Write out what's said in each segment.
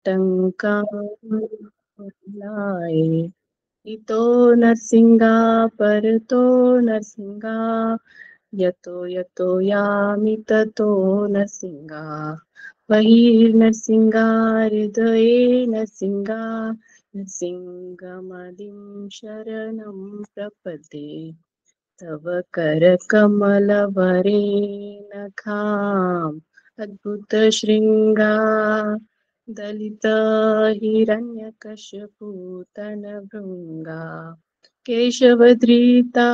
टंका लाए, इतो नरसिंगा परतो नरसिंगा, यतो यतो यामि ततो नरसिंगा, बहिर्नरसिंगा हृदये नरसिंगा, नरसिंहमदिं शरणं प्रपद्ये, तव करकमलवरे नखाम् अद्भुत शृंगा, दलित हिरण्यकश्यपूतनभृङ्गा, केशवधृता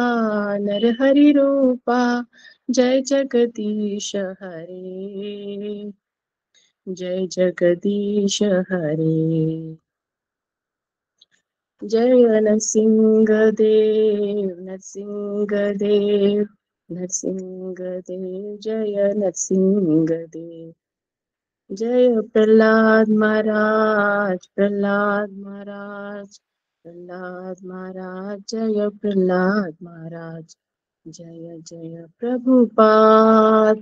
नरहरिरूपा, जय जगदीश हरे, जय जगदीश हरे। जय नरसिंहदेव नरसिंहदेव नरसिंहदेव, जय नरसिंहदेव। जय प्रहलाद महाराज, प्रहलाद महाराज, प्रहलाद महाराज, जय प्रहलाद महाराज। जय जय प्रभुपाद,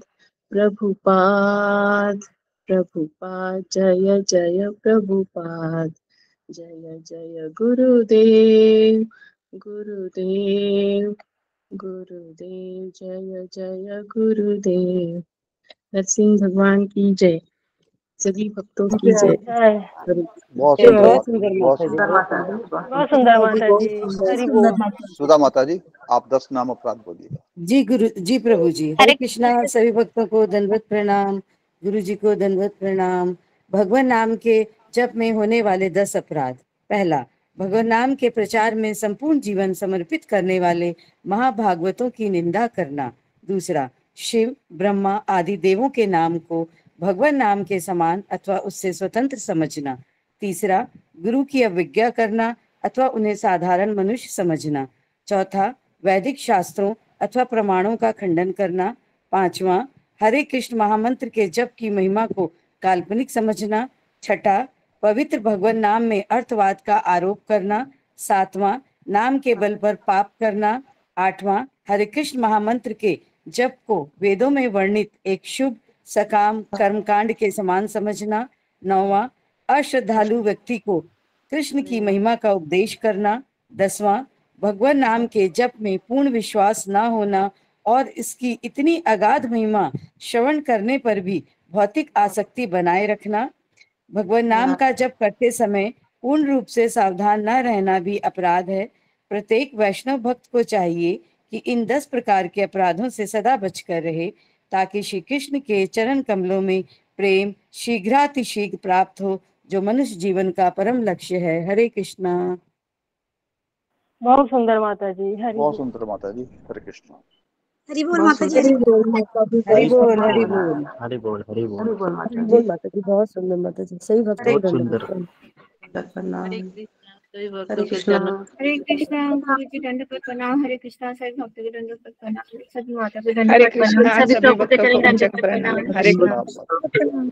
प्रभुपाद, प्रभुपाद, जय जय प्रभुपाद। जय जय गुरुदेव, गुरुदेव, गुरुदेव, जय जय गुरुदेव। नरसिंह भगवान की जय, सभी भक्तों की जय। बहुत जय सुंदर बहुत माता जी, सुंदर बहुत माता जी, सुंदर। बहुत सुंदर माता जी, हरि बोल। सुधा माता जी, आप 10 नाम अपराध बोलिएगा। जी गुरु जी, प्रभु जी। हरे कृष्णा। सभी भक्तों को दंडवत प्रणाम, गुरु जी को दंडवत प्रणाम। भगवान नाम के जप में होने वाले 10 अपराध। पहला, भगवान नाम के प्रचार में संपूर्ण जीवन समर्पित करने वाले महाभागवतों की निंदा करना। दूसरा, शिव ब्रह्मा आदि देवों के नाम को भगवान नाम के समान अथवा उससे स्वतंत्र समझना। तीसरा, गुरु की अवज्ञा करना अथवा उन्हें साधारण मनुष्य समझना। चौथा, वैदिक शास्त्रों अथवा प्रमाणों का खंडन करना। पांचवा, हरे कृष्ण महामंत्र के जप की महिमा को काल्पनिक समझना। छठा, पवित्र भगवान नाम में अर्थवाद का आरोप करना। सातवां, नाम के बल पर पाप करना। आठवां, हरे कृष्ण महामंत्र के जप को वेदों में वर्णित एक शुभ सकाम कर्मकांड के समान समझना। नौवां, अश्रद्धालु व्यक्ति को कृष्ण की महिमा का उपदेश करना। 10वां, भगवान नाम के जप में पूर्ण विश्वास न होना और इसकी इतनी अगाध महिमा श्रवण करने पर भी भौतिक आसक्ति बनाए रखना। भगवान नाम का जप करते समय पूर्ण रूप से सावधान न रहना भी अपराध है। प्रत्येक वैष्णव भक्त को चाहिए कि इन 10 प्रकार के अपराधों से सदा बचकर रहे, ताकि श्री कृष्ण के चरण कमलों में प्रेम शीघ्रातिशीघ्र प्राप्त हो, जो मनुष्य जीवन का परम लक्ष्य है। हरे कृष्णा। बहुत सुंदर माता जी, हरि बहुत बोल। सुंदर माता जी, हरे कृष्ण। हरि बोल माता जी। हरि बोल माता जी, हरि बोल हरि बोल हरि बोल हरि बोल। हरि बोल माता जी। बहुत सुंदर माता जी, सही भक्तों को बहुत सुंदर। हरे कृष्णा, सभी भक्तों हरे के कृष्णा। चरणों। हरे कृष्णा, गुरु जी दंडवत प्रणाम। हरे कृष्णा, सभी भक्तों के दंडवत प्रणाम। सभी माता के दंडवत प्रणाम। सभी प्रभु के चरण दंडवत प्रणाम। हरे प्रणाम माता।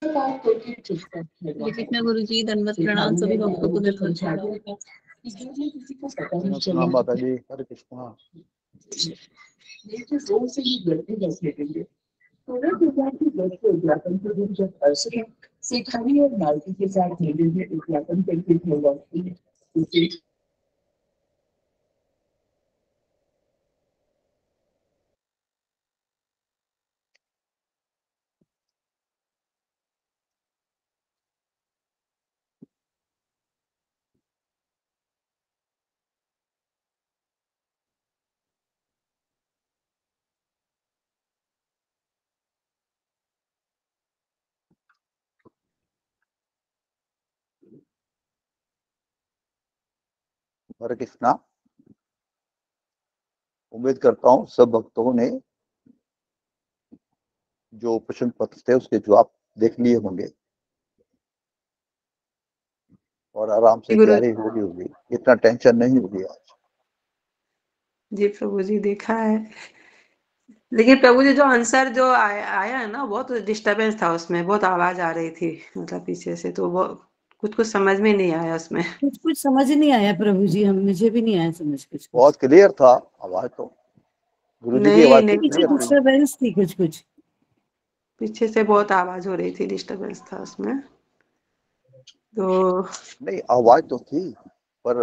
हरे कृष्णा गुरु जी, दंडवत प्रणाम। सभी भक्तों को दंडवत प्रणाम। प्रणाम माता जी, हरे कृष्णा। सिखानी और नालकी के साथ मेले में उद्यापन करके हरे कृष्णा। उम्मीद करता हूँ सब भक्तों ने जो प्रश्न पत्र थे उसके जवाब देख लिए होंगे और आराम से गुरु तैयारी हो रही होगी, इतना टेंशन नहीं होगी आज। जी प्रभु जी, देखा है। लेकिन प्रभु जी, जो आंसर जो आया है ना, बहुत डिस्टरबेंस था उसमें, बहुत आवाज आ रही थी मतलब पीछे से, तो वो कुछ समझ में नहीं आया उसमें। कुछ समझ नहीं आया प्रभु जी, हम मुझे भी नहीं आया समझ कुछ। बहुत क्लियर था आवाज, तो गुरु जी की नहीं आवाज तो नहीं, पीछे क्लियर थी। डिस्टरबेंस थी कुछ। पीछे से बहुत आवाज हो रही थी, डिस्टरबेंस था उसमें तो। नहीं, आवाज तो थी, पर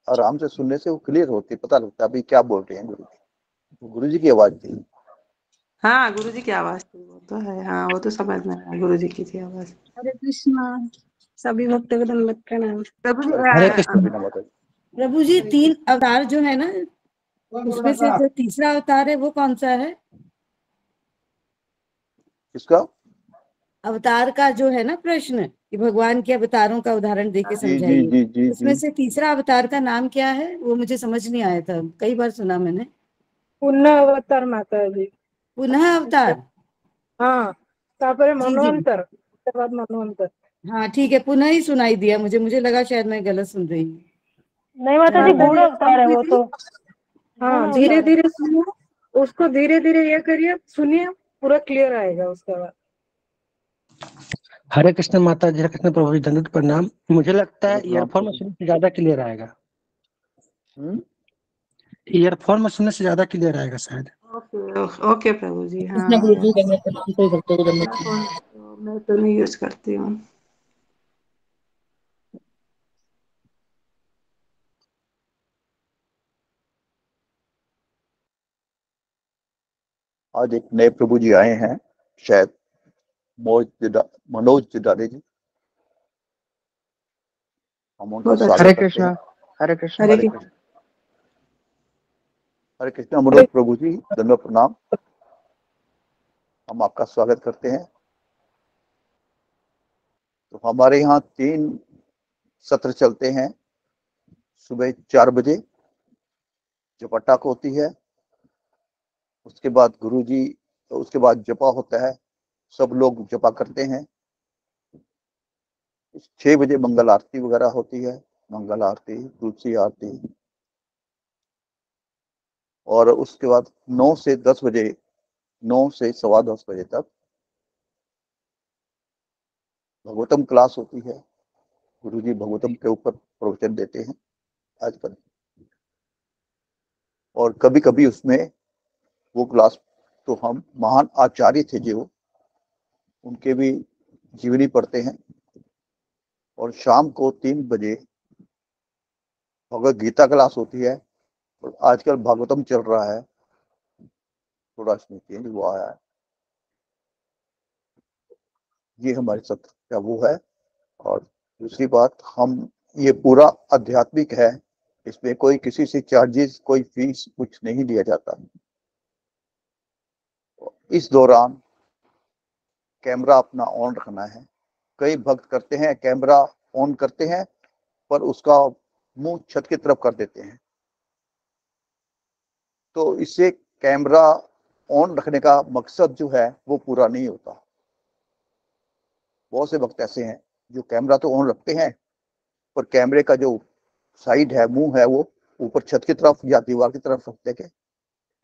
आराम से सुनने से वो क्लियर होती, पता लगता अभी क्या बोल रहे हैं गुरु जी। गुरु जी की आवाज थी। हाँ, गुरु जी की आवाज थी, वो तो है। हाँ, वो तो समझ में आया, गुरु जी की थी आवाज। हरे कृष्णा, सभी भक्तों को दंडवत प्रणाम। प्रभु जी, हरे कृष्ण बिना मतलब। प्रभु जी 3 अवतार जो है ना, उसमें से जो तीसरा अवतार है वो कौन सा है? किसका? अवतार का जो है ना प्रश्न, कि भगवान के अवतारों का उदाहरण देके जी जी समझाइए, जी जी उसमें जी। से तीसरा अवतार का नाम क्या है? वो मुझे समझ नहीं आया था, कई बार सुना मैंने। पुनः अवतार माता जी। पुनः अवतार। हाँ, तापर जी जी, मनवंतर, उसके बाद मनवंतर। हाँ ठीक है, पुनः ही सुनाई दिया मुझे लगा शायद मैं गलत सुन रही हूँ। नहीं माता जी, गुण अवतार है वो तो। हाँ, धीरे अवतार। धीरे सुनिए, उसको धीरे धीरे ये करिए, सुनिए, पूरा क्लियर आएगा उसके बाद। हरे कृष्ण माता जी, हरे कृष्ण प्रभु जी, दंडवत प्रणाम। मुझे लगता है प्रणाम ईयरफोन में प्रभु। सुनने से ज्यादा क्लियर आएगा। हम्म। ईयरफोन में सुनने से ज्यादा क्लियर आएगा शायद। ओके ओके प्रभु जी। हाँ, कृष्ण गुरु जी दंडवत प्रणाम, सभी भक्तों को दंडवत मैं प्रणाम। मैं तो नहीं यूज करती हूँ। आज एक नए प्रभु जी आए हैं, शायद मनोज जिदारे जी। हम उनका बहुत अच्छा। स्वागत करते हैं। हरे कृष्ण। हरे हरे कृष्ण। कृष्ण। हरे कृष्ण मनोज प्रभु जी, दंडवत प्रणाम। हम आपका स्वागत करते हैं। तो हमारे यहाँ 3 सत्र चलते हैं। सुबह 4 बजे जपटाक होती है, उसके बाद गुरु जी, तो उसके बाद जपा होता है, सब लोग जपा करते हैं। 6 बजे मंगल आरती वगैरह होती है, मंगल आरती, तुलसी आरती। और उसके बाद 9 से 10 बजे, 9 से 10:15 बजे तक भगवतम क्लास होती है। गुरु जी भगवतम के ऊपर प्रवचन देते हैं आजकल। और कभी कभी उसमें वो क्लास, तो हम महान आचार्य थे जो, उनके भी जीवनी पढ़ते हैं। और शाम को 3 बजे भगवत गीता क्लास होती है। और आजकल भागवतम चल रहा है, थोड़ा इसमें चेंज हुआ है। ये हमारे सत्र का वो है। और दूसरी बात, हम ये पूरा आध्यात्मिक है, इसमें कोई किसी से चार्जेस, कोई फीस कुछ नहीं लिया जाता। इस दौरान कैमरा अपना ऑन रखना है। कई भक्त करते हैं, कैमरा ऑन करते हैं पर उसका मुंह छत की तरफ कर देते हैं, तो इससे कैमरा ऑन रखने का मकसद जो है वो पूरा नहीं होता। बहुत से भक्त ऐसे हैं जो कैमरा तो ऑन रखते हैं, पर कैमरे का जो साइड है, मुंह है, वो ऊपर छत की तरफ या दीवार की तरफ रखते के,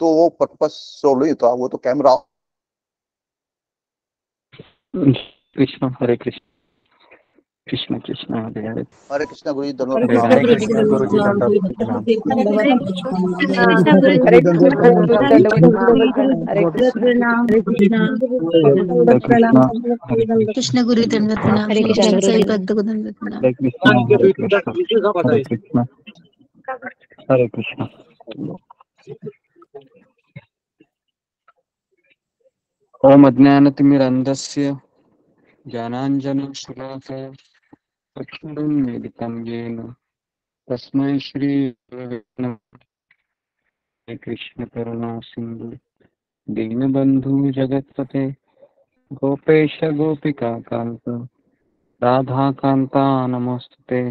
तो वो पर्पस सोल्व नहीं होता, वो तो कैमरा। कृष्ण हरे कृष्ण, कृष्ण कृष्ण हरे हरे, हरे कृष्ण गुरु जी, धन्यवाद हरे हरे प्रणाम। कृष्ण हरे, गुरु जी, कृष्ण गुरु जी दंडवत दंडवत प्रणाम। प्रणाम। हरे कृष्ण, कृष्णा गुरु जी, हरे कृष्ण गुरु जी, दंडवत प्रणाम। हरे दंडवत कृष्ण। प्रणाम। हरे कृष्णा, हरे दंडवत प्रणाम, कृष्ण, सभी भक्तों को हरे दंडवत कृष्ण, कृष्ण गुरु दंडवत प्रणाम, हरे कृष्ण गुरु सभी जी। भक्तों को दंडवत प्रणाम। हरे कृष्ण, हरे कृष्ण, हरे कृष्ण, हरे कृष्ण। ओम अज्ञानतिमिरन्धस्य ज्ञानाञ्जनशलाकया चक्षुरुन्मीलितं येन तस्मै श्रीगुरवे नमः। हे कृष्ण करुणा सिन्धु दीनबन्धु जगत्पते गोपेश गोपिका कान्त राधाकान्ता नमोस्तुते।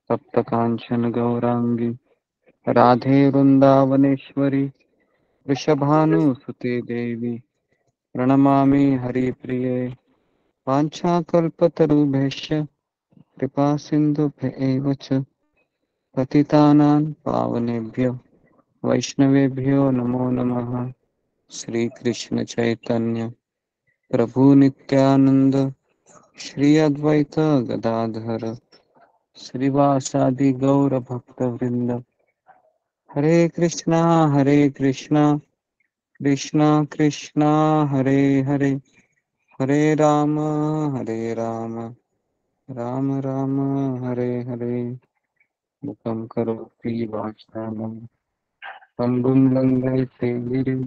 सप्तकाञ्चन गौराङ्गी राधे वृन्दावनेश्वरी वृषभानुसुते देवी प्रणमामि हरिप्रिये। वाञ्छाकल्पतरुभ्यश्च कृपा सिन्धुभ्य एव च पतितानां पावनेभ्यो वैष्णवेभ्यो नमो नमः। श्री कृष्ण चैतन्य प्रभु नित्यानंद श्री अद्वैत गदाधर श्रीवासादि गौर भक्त वृंद। हरे कृष्णा कृष्णा कृष्णा हरे हरे, हरे राम राम राम हरे हरे। मुखं करोति वाचालं पंगुं लंघयते गिरिं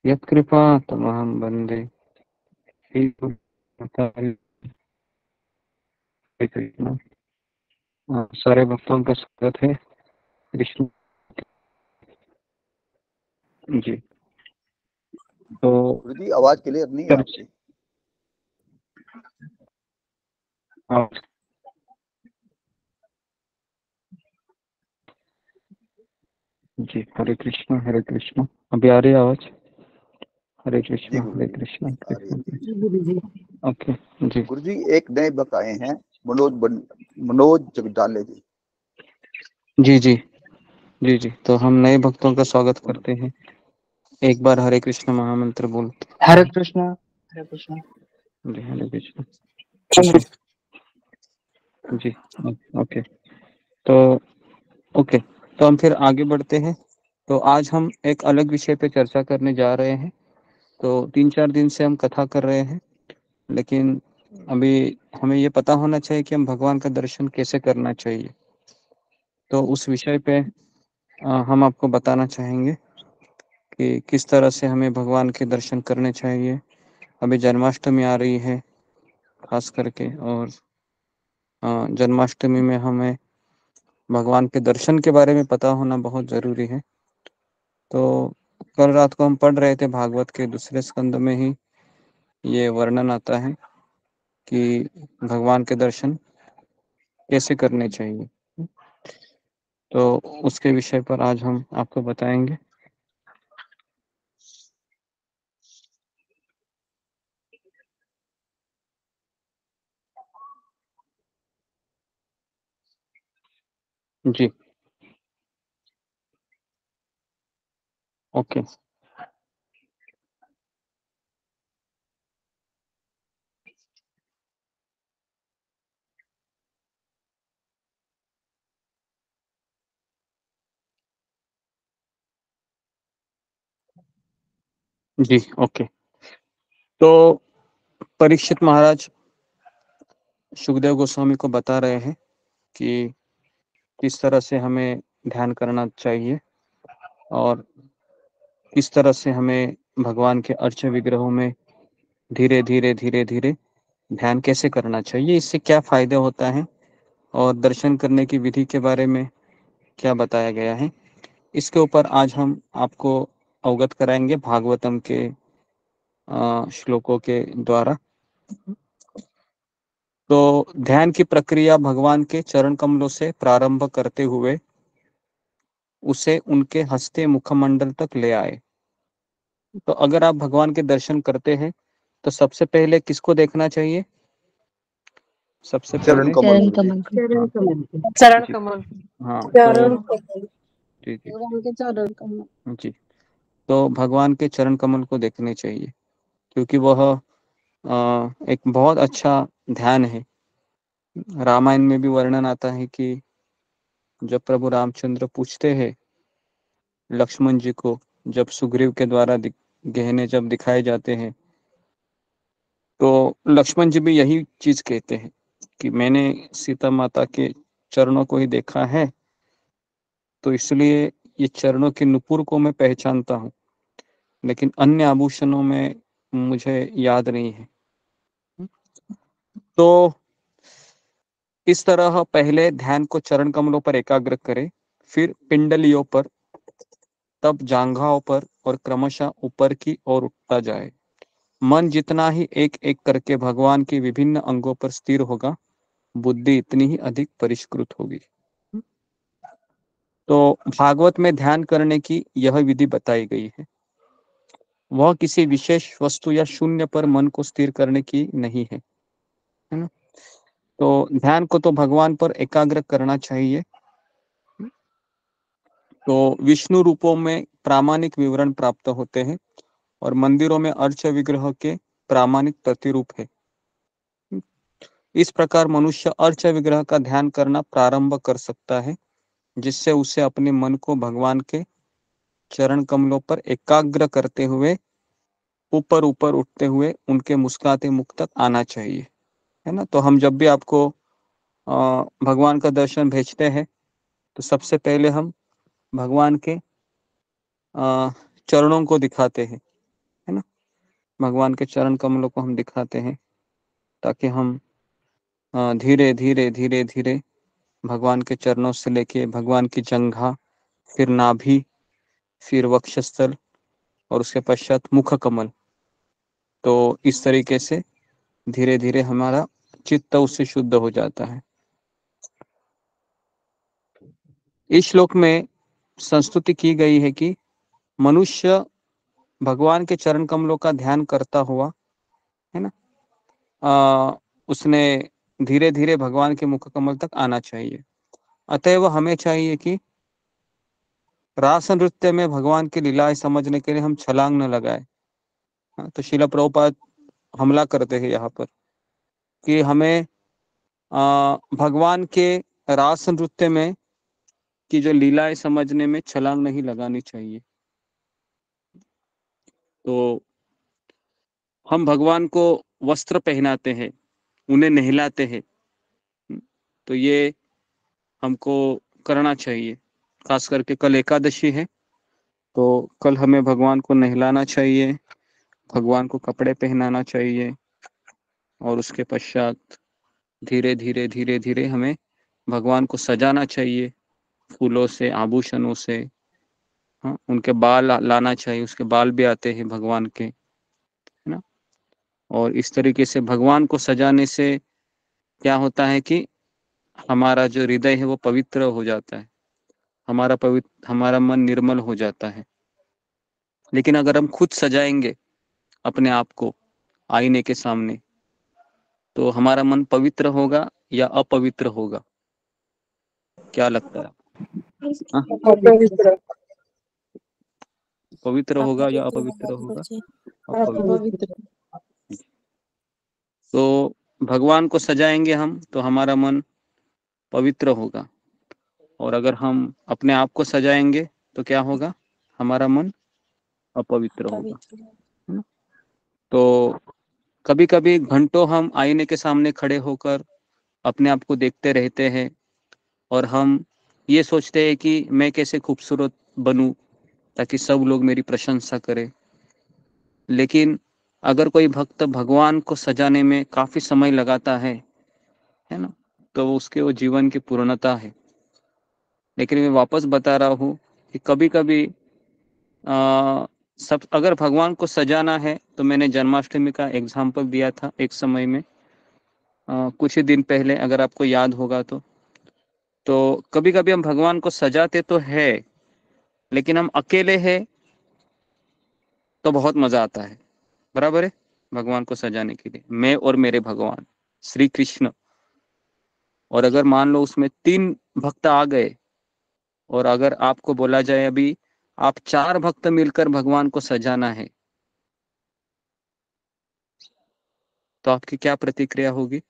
यत्कृपातमहं वन्दे श्रीगुरुं। कृष्ण सारे भक्तों का स्वागत है कृष्ण जी। तो गुरुजी आवाज क्लियर नहीं है आपकी। जी हरे कृष्ण अभी आ रही है आवाज? हरे कृष्ण आ रही है। ओके जी। गुरुजी एक नए भक्त आए हैं, मनोज जगदाले जी। जी जी जी जी। तो हम नए भक्तों का स्वागत करते हैं। एक बार हरे कृष्ण महामंत्र बोलते। हरे कृष्णा जी हरे कृष्ण जी। ओके तो हम फिर आगे बढ़ते हैं। तो आज हम एक अलग विषय पे चर्चा करने जा रहे हैं। तो 3-4 दिन से हम कथा कर रहे हैं, लेकिन अभी हमें ये पता होना चाहिए कि हम भगवान का दर्शन कैसे करना चाहिए। तो उस विषय पे हम आपको बताना चाहेंगे कि किस तरह से हमें भगवान के दर्शन करने चाहिए। अभी जन्माष्टमी आ रही है खास करके, और जन्माष्टमी में हमें भगवान के दर्शन के बारे में पता होना बहुत ज़रूरी है। तो कल रात को हम पढ़ रहे थे भागवत के दूसरे स्कंद में ही ये वर्णन आता है कि भगवान के दर्शन कैसे करने चाहिए। तो उसके विषय पर आज हम आपको बताएंगे। जी ओके जी ओके। तो परीक्षित महाराज सुखदेव गोस्वामी को बता रहे हैं कि किस तरह से हमें ध्यान करना चाहिए और किस तरह से हमें भगवान के अर्च विग्रहों में धीरे धीरे ध्यान कैसे करना चाहिए, इससे क्या फायदे होता है और दर्शन करने की विधि के बारे में क्या बताया गया है, इसके ऊपर आज हम आपको अवगत कराएंगे भागवतम के श्लोकों के द्वारा। तो ध्यान की प्रक्रिया भगवान के चरण कमलों से प्रारंभ करते हुए उसे उनके हंसते मुखमंडल तक ले आए। तो अगर आप भगवान के दर्शन करते हैं तो सबसे पहले किसको देखना चाहिए? सबसे चरण पहले कमल चरण कमल। हाँ चरण तो जी जी। तो भगवान के चरण कमल को देखने चाहिए क्योंकि वह एक बहुत अच्छा ध्यान है। रामायण में भी वर्णन आता है कि जब प्रभु रामचंद्र पूछते हैं लक्ष्मण जी को, जब सुग्रीव के द्वारा गहने जब दिखाए जाते हैं, तो लक्ष्मण जी भी यही चीज कहते हैं कि मैंने सीता माता के चरणों को ही देखा है, तो इसलिए ये चरणों के नुपुर को मैं पहचानता हूँ, लेकिन अन्य आभूषणों में मुझे याद नहीं है। तो इस तरह पहले ध्यान को चरण कमलों पर एकाग्र करें, फिर पिंडलियों पर, तब जांघाओं पर और क्रमशः ऊपर की ओर उठता जाए। मन जितना ही एक एक करके भगवान के विभिन्न अंगों पर स्थिर होगा, बुद्धि इतनी ही अधिक परिष्कृत होगी। तो भागवत में ध्यान करने की यह विधि बताई गई है। वह किसी विशेष वस्तु या शून्य पर मन को स्थिर करने की नहीं है, है ना? तो ध्यान को तो भगवान पर एकाग्र करना चाहिए। तो विष्णु रूपों में प्रामाणिक विवरण प्राप्त होते हैं और मंदिरों में अर्च विग्रह के प्रामाणिक प्रतिरूप है। इस प्रकार मनुष्य अर्च विग्रह का ध्यान करना प्रारंभ कर सकता है, जिससे उसे अपने मन को भगवान के चरण कमलों पर एकाग्र करते हुए ऊपर ऊपर उठते हुए उनके मुस्कुराते मुख तक आना चाहिए, है ना। तो हम जब भी आपको भगवान का दर्शन भेजते हैं तो सबसे पहले हम भगवान के चरणों को दिखाते हैं, है ना। भगवान के चरण कमलों को हम दिखाते हैं ताकि हम धीरे धीरे धीरे धीरे भगवान के चरणों से लेके भगवान की जंघा, फिर नाभि, फिर वक्षस्थल और उसके पश्चात मुख कमल। तो इस तरीके से धीरे धीरे हमारा चित्त उससे शुद्ध हो जाता है। इस श्लोक में संस्तुति की गई है कि मनुष्य भगवान के चरण कमलों का ध्यान करता हुआ, है ना, उसने धीरे धीरे भगवान के मुख कमल तक आना चाहिए। अतएव हमें चाहिए कि रास नृत्य में भगवान की लीलाएं समझने के लिए हम छलांग न लगाए। तो श्रील प्रभुपाद हमला करते हैं यहाँ पर कि हमें भगवान के रास नृत्य में की जो लीलाएं समझने में छलांग नहीं लगानी चाहिए। तो हम भगवान को वस्त्र पहनाते हैं, उन्हें नहलाते हैं, तो ये हमको करना चाहिए। खास करके कल एकादशी है, तो कल हमें भगवान को नहलाना चाहिए, भगवान को कपड़े पहनाना चाहिए और उसके पश्चात धीरे धीरे धीरे धीरे हमें भगवान को सजाना चाहिए फूलों से, आभूषणों से। हाँ, उनके बाल लाना चाहिए, उसके बाल भी आते हैं भगवान के, है ना। और इस तरीके से भगवान को सजाने से क्या होता है कि हमारा जो हृदय है वो पवित्र हो जाता है, हमारा मन निर्मल हो जाता है। लेकिन अगर हम खुद सजाएंगे अपने आप को आईने के सामने, तो हमारा मन पवित्र होगा या अपवित्र होगा? क्या लगता है? पवित्र होगा या अपवित्र होगा? अपवित्र। तो भगवान को सजाएंगे हम तो हमारा मन पवित्र होगा, और अगर हम अपने आप को सजाएंगे तो क्या होगा? हमारा मन अपवित्र होगा, है ना। तो कभी कभी घंटों हम आईने के सामने खड़े होकर अपने आप को देखते रहते हैं और हम ये सोचते हैं कि मैं कैसे खूबसूरत बनूं ताकि सब लोग मेरी प्रशंसा करें। लेकिन अगर कोई भक्त भगवान को सजाने में काफी समय लगाता है ना, तो उसके वो जीवन की पूर्णता है। लेकिन मैं वापस बता रहा हूँ कि कभी कभी सब अगर भगवान को सजाना है, तो मैंने जन्माष्टमी का एग्जाम्पल दिया था एक समय में, कुछ ही दिन पहले, अगर आपको याद होगा तो कभी कभी हम भगवान को सजाते तो है, लेकिन हम अकेले हैं तो बहुत मजा आता है, बराबर है। भगवान को सजाने के लिए मैं और मेरे भगवान श्री कृष्ण, और अगर मान लो उसमें 3 भक्त आ गए, और अगर आपको बोला जाए अभी आप 4 भक्त मिलकर भगवान को सजाना है, तो आपकी क्या प्रतिक्रिया होगी?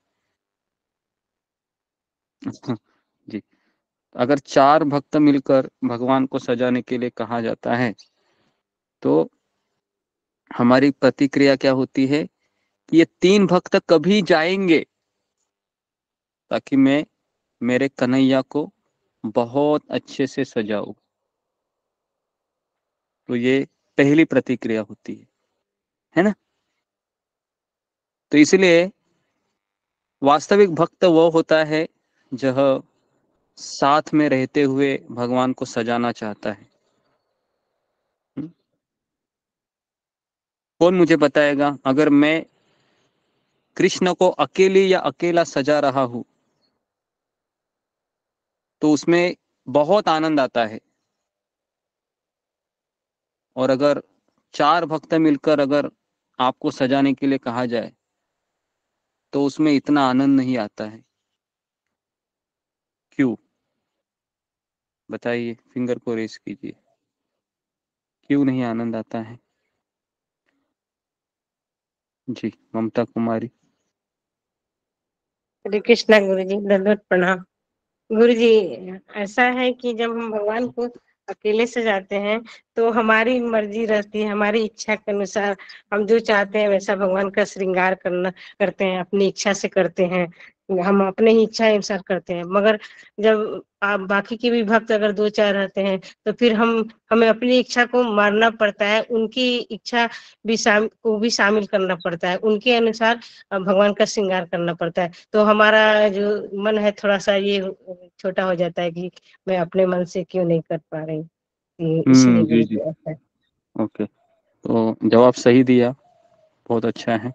जी, अगर 4 भक्त मिलकर भगवान को सजाने के लिए कहा जाता है, तो हमारी प्रतिक्रिया क्या होती है कि ये 3 भक्त कभी जाएंगे ताकि मैं मेरे कन्हैया को बहुत अच्छे से सजाऊं। तो ये पहली प्रतिक्रिया होती है ना। तो इसलिए वास्तविक भक्त वो होता है जो साथ में रहते हुए भगवान को सजाना चाहता है। कौन मुझे बताएगा, अगर मैं कृष्ण को अकेले या अकेला सजा रहा हूं तो उसमें बहुत आनंद आता है, और अगर 4 भक्त मिलकर अगर आपको सजाने के लिए कहा जाए तो उसमें इतना आनंद नहीं आता है। क्यों बताइए, फिंगर को रेस कीजिए, क्यों नहीं आनंद आता है? जी ममता कुमारी। हरे कृष्णा गुरु जी, दंडवत प्रणाम। गुरु जी, ऐसा है कि जब हम भगवान को अकेले से जाते हैं तो हमारी मर्जी रहती है, हमारी इच्छा के अनुसार हम जो चाहते हैं वैसा भगवान का श्रृंगार करते हैं, अपनी इच्छा से करते हैं, हम अपने ही इच्छा अनुसार करते हैं। मगर जब आप बाकी के भी भक्त अगर दो चार रहते हैं तो फिर हमें अपनी इच्छा को मारना पड़ता है, उनकी इच्छा को भी शामिल करना पड़ता है, उनके अनुसार भगवान का श्रृंगार करना पड़ता है। तो हमारा जो मन है थोड़ा सा ये छोटा हो जाता है कि मैं अपने मन से क्यों नहीं कर पा रही, इसलिए जी गुरु जी, जी ऐसा है। ओके, तो जवाब सही दिया, बहुत अच्छा है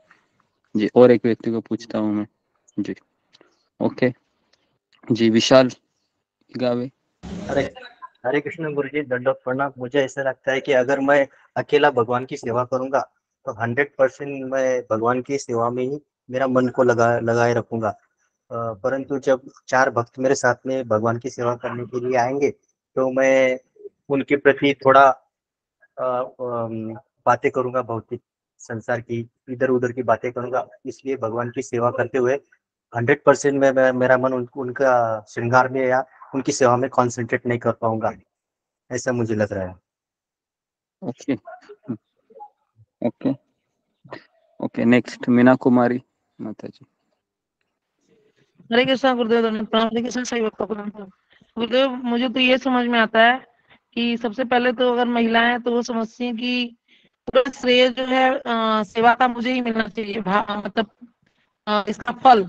जी। और एक व्यक्ति को पूछता हूँ मैं जी। ओके जी, विशाल गावे। हरे हरे कृष्ण गुरु जी, दंडवत प्रणाम। मुझे ऐसा लगता है कि अगर मैं अकेला भगवान की सेवा करूंगा तो 100% मैं भगवान की सेवा में ही मेरा मन को लगाए रखूंगा। परंतु जब 4 भक्त मेरे साथ में भगवान की सेवा करने के लिए आएंगे तो मैं उनके प्रति थोड़ा बातें करूंगा, भौतिक संसार की इधर उधर की बातें करूंगा। इसलिए भगवान की सेवा करते हुए 100% मेरा मन उनका श्रृंगार में या उनकी सेवा में कॉन्सेंट्रेट नहीं कर पाऊंगा, ऐसा मुझे लग रहा है। Okay okay okay, next Meena Kumari माता जी। हरे कृष्णा गुरुदेव, दंडवत प्रणाम। हरे कृष्णा साईं बाबा को प्रणाम। गुरुदेव, मुझे तो ये समझ में आता है कि सबसे पहले तो अगर महिलाएं हैं तो वो समझती हैं कि पूरा श्रेय जो है सेवा का मुझे ही मिलना चाहिए। मतलब इसका फल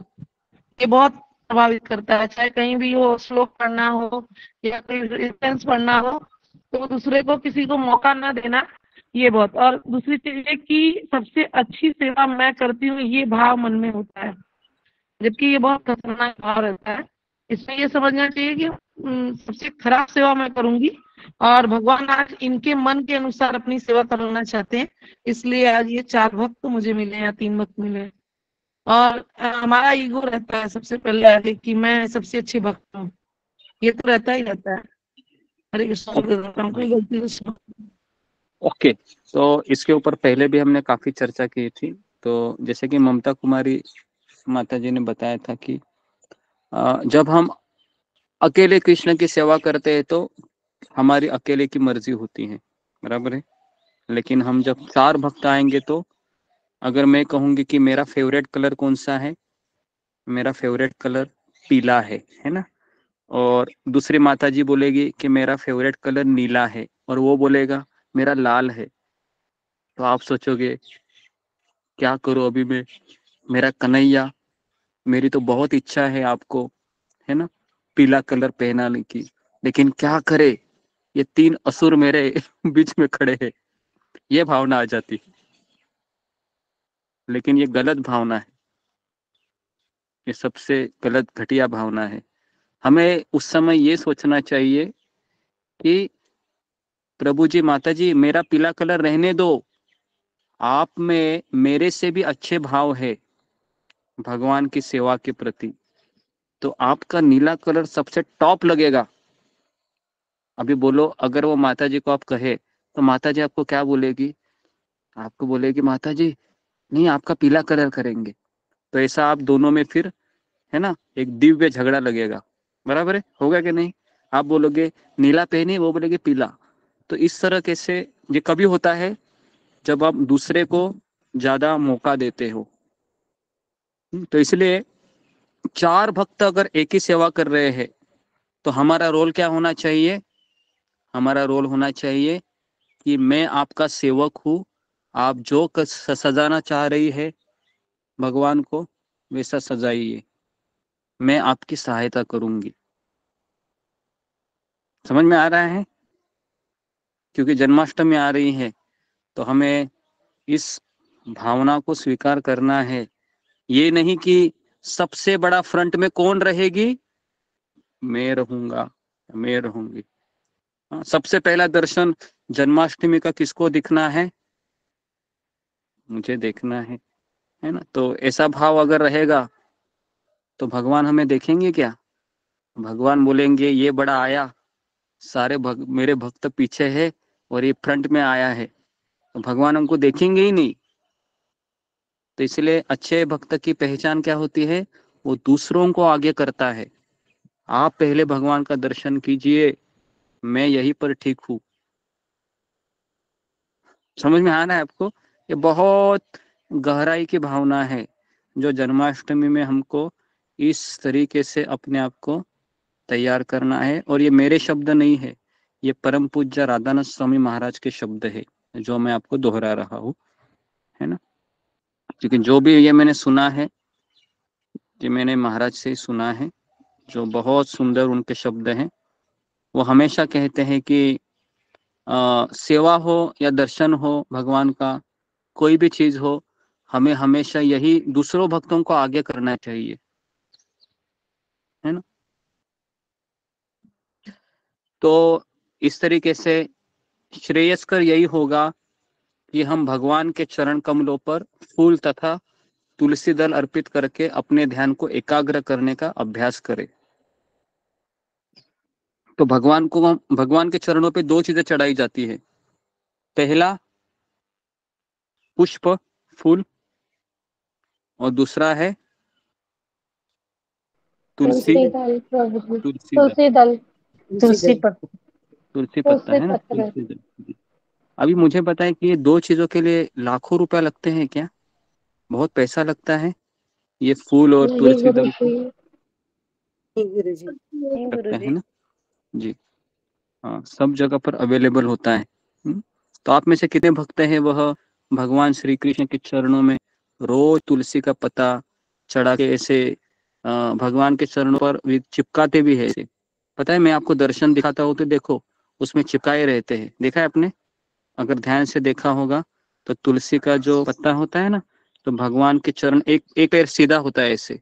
ये बहुत प्रभावित करता है। चाहे कहीं भी हो, श्लोक पढ़ना हो या कोई रेफरेंस पढ़ना हो, तो दूसरे को किसी को मौका ना देना, ये बहुत। और दूसरी चीज ये कि सबसे अच्छी सेवा मैं करती हूँ, ये भाव मन में होता है, जबकि ये बहुत खतरनाक भाव रहता है। इसमें ये समझना चाहिए कि सबसे खराब सेवा मैं करूंगी और भगवान आज इनके मन के अनुसार अपनी सेवा करना चाहते हैं, इसलिए आज ये 4 भक्त मुझे मिले या 3 भक्त मिले। और हमारा ईगो रहता है सबसे पहले आगे कि मैं सबसे अच्छी भक्त हूँ, ये तो रहता ही रहता है। हरे कृष्ण, कोई गलती से। ओके, तो इसके ऊपर पहले भी हमने काफी चर्चा की थी। तो जैसे कि ममता कुमारी माता जी ने बताया था कि जब हम अकेले कृष्ण की सेवा करते हैं तो हमारी अकेले की मर्जी होती है, बराबर है। लेकिन हम जब 4 भक्त आएंगे तो अगर मैं कहूंगी कि मेरा फेवरेट कलर कौन सा है, मेरा फेवरेट कलर पीला है ना, और दूसरी माता जी बोलेगी कि मेरा फेवरेट कलर नीला है, और वो बोलेगा मेरा लाल है, तो आप सोचोगे क्या करूं अभी मैं, मेरा कन्हैया, मेरी तो बहुत इच्छा है आपको, है ना, पीला कलर पहनाने की, लेकिन क्या करे, ये 3 असुर मेरे बीच में खड़े हैं, ये भावना आ जाती। लेकिन ये गलत भावना है, ये सबसे गलत घटिया भावना है। हमें उस समय ये सोचना चाहिए कि प्रभु जी, माता जी, मेरा पीला कलर रहने दो, आप में मेरे से भी अच्छे भाव है भगवान की सेवा के प्रति, तो आपका नीला कलर सबसे टॉप लगेगा। अभी बोलो, अगर वो माता जी को आप कहे तो माता जी आपको क्या बोलेगी? आपको बोलेगी माता जी नहीं, आपका पीला कलर करेंगे। तो ऐसा आप दोनों में फिर, है ना, एक दिव्य झगड़ा लगेगा, बराबर है, होगा कि नहीं? आप बोलोगे नीला पहने, वो बोलेगे पीला। तो इस तरह कैसे ये कभी होता है जब आप दूसरे को ज्यादा मौका देते हो। तो इसलिए 4 भक्त अगर एक ही सेवा कर रहे हैं तो हमारा रोल क्या होना चाहिए? हमारा रोल होना चाहिए कि मैं आपका सेवक हूँ, आप जो सजाना चाह रही है भगवान को वैसा सजाइए, मैं आपकी सहायता करूंगी। समझ में आ रहा है? क्योंकि जन्माष्टमी आ रही है तो हमें इस भावना को स्वीकार करना है। ये नहीं कि सबसे बड़ा फ्रंट में कौन रहेगी, मैं रहूंगा, मैं रहूंगी। सबसे पहला दर्शन जन्माष्टमी का किसको दिखना है? मुझे देखना है ना। तो ऐसा भाव अगर रहेगा तो भगवान हमें देखेंगे क्या? भगवान बोलेंगे ये बड़ा आया, सारे मेरे भक्त पीछे है और ये फ्रंट में आया है, तो भगवान हमको देखेंगे ही नहीं। तो इसलिए अच्छे भक्त की पहचान क्या होती है, वो दूसरों को आगे करता है। आप पहले भगवान का दर्शन कीजिए, मैं यहीं पर ठीक हूँ। समझ में आना है आपको? ये बहुत गहराई की भावना है जो जन्माष्टमी में हमको इस तरीके से अपने आप को तैयार करना है। और ये मेरे शब्द नहीं है, ये परम पूज्य राधानाथ स्वामी महाराज के शब्द है जो मैं आपको दोहरा रहा हूँ, है ना। क्योंकि जो भी ये मैंने सुना है, ये मैंने महाराज से सुना है, जो बहुत सुंदर उनके शब्द हैं। वो हमेशा कहते हैं कि सेवा हो या दर्शन हो भगवान का, कोई भी चीज हो, हमें हमेशा यही दूसरों भक्तों को आगे करना चाहिए, है ना। तो इस तरीके से श्रेयस्कर यही होगा कि हम भगवान के चरण कमलों पर फूल तथा तुलसी दल अर्पित करके अपने ध्यान को एकाग्र करने का अभ्यास करें। तो भगवान के चरणों पे दो चीजें चढ़ाई जाती है, पहला पुष्प फूल और दूसरा है तुलसी दल तुलसी पत्ता, है ना, तुलसी दल। अभी मुझे बताएं कि ये दो चीजों के लिए लाखों रुपया लगते हैं क्या? बहुत पैसा लगता है ये फूल और तुलसी दल लगता है ना जी। हाँ, सब जगह पर अवेलेबल होता है। तो आप में से कितने भक्त हैं वह भगवान श्री कृष्ण के चरणों में रोज तुलसी का पत्ता चढ़ा के ऐसे भगवान के चरणों पर चिपकाते भी है ऐसे? पता है, मैं आपको दर्शन दिखाता हूँ तो देखो, उसमें चिपकाए रहते हैं। देखा है आपने? अगर ध्यान से देखा होगा तो तुलसी का जो पत्ता होता है ना, तो भगवान के चरण एक पैर सीधा होता है ऐसे,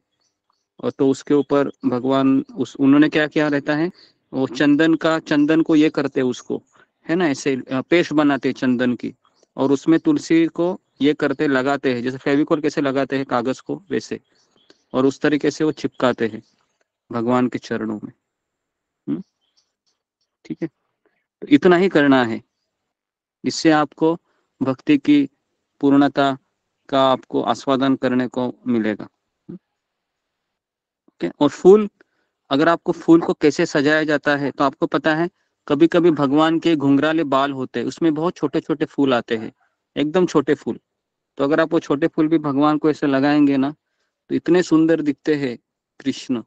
और तो उसके ऊपर भगवान उन्होंने क्या किया रहता है, वो चंदन को ये करते उसको, है ना, ऐसे पेस्ट बनाते चंदन की, और उसमें तुलसी को ये करते लगाते हैं, जैसे फेविकोल कैसे लगाते हैं कागज को वैसे, और उस तरीके से वो चिपकाते हैं भगवान के चरणों में। ठीक है, तो इतना ही करना है, इससे आपको भक्ति की पूर्णता का आपको आस्वादन करने को मिलेगा। और फूल, अगर आपको फूल को कैसे सजाया जाता है तो आपको पता है, कभी कभी भगवान के घुंघराले बाल होते हैं, उसमें बहुत छोटे छोटे फूल आते हैं, एकदम छोटे फूल। तो अगर आप वो छोटे फूल भी भगवान को ऐसे लगाएंगे ना, तो इतने सुंदर दिखते हैं कृष्ण,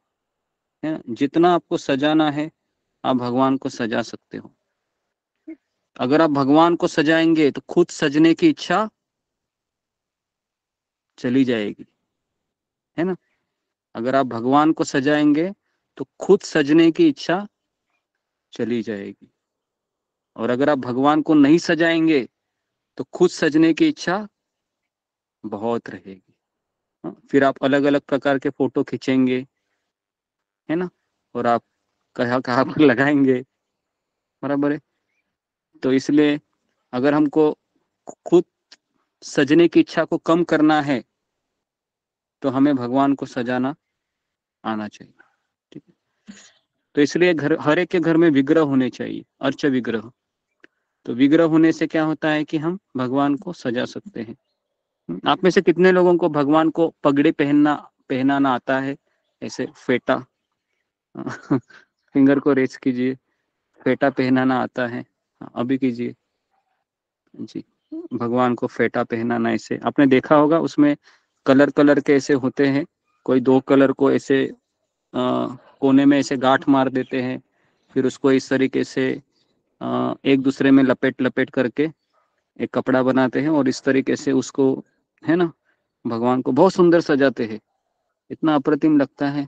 है। जितना आपको सजाना है आप भगवान को सजा सकते हो। अगर आप भगवान को सजाएंगे तो खुद सजने की इच्छा चली जाएगी, है ना। अगर आप भगवान को सजाएंगे तो खुद सजने की इच्छा चली जाएगी, और अगर आप भगवान को नहीं सजाएंगे तो खुद सजने की इच्छा बहुत रहेगी। फिर आप अलग अलग प्रकार के फोटो खींचेंगे, है ना, और आप कहाँ कहाँ पर लगाएंगे, बराबर है। तो इसलिए अगर हमको खुद सजने की इच्छा को कम करना है तो हमें भगवान को सजाना आना चाहिए। ठीक है, तो इसलिए हर एक के घर में विग्रह होने चाहिए, अर्च विग्रह। तो विग्रह होने से क्या होता है कि हम भगवान को सजा सकते हैं। आप में से कितने लोगों को भगवान को पगड़ी पहनाना आता है, ऐसे फेटा फिंगर को रेस कीजिए, फेटा पहनाना आता है? अभी कीजिए जी। भगवान को फेटा पहनाना, ऐसे आपने देखा होगा, उसमें कलर कलर के ऐसे होते हैं, कोई दो कलर को ऐसे कोने में ऐसे गांठ मार देते हैं, फिर उसको इस तरीके से एक दूसरे में लपेट लपेट करके एक कपड़ा बनाते हैं, और इस तरीके से उसको, है ना, भगवान को बहुत सुंदर सजाते हैं। इतना अप्रतिम लगता है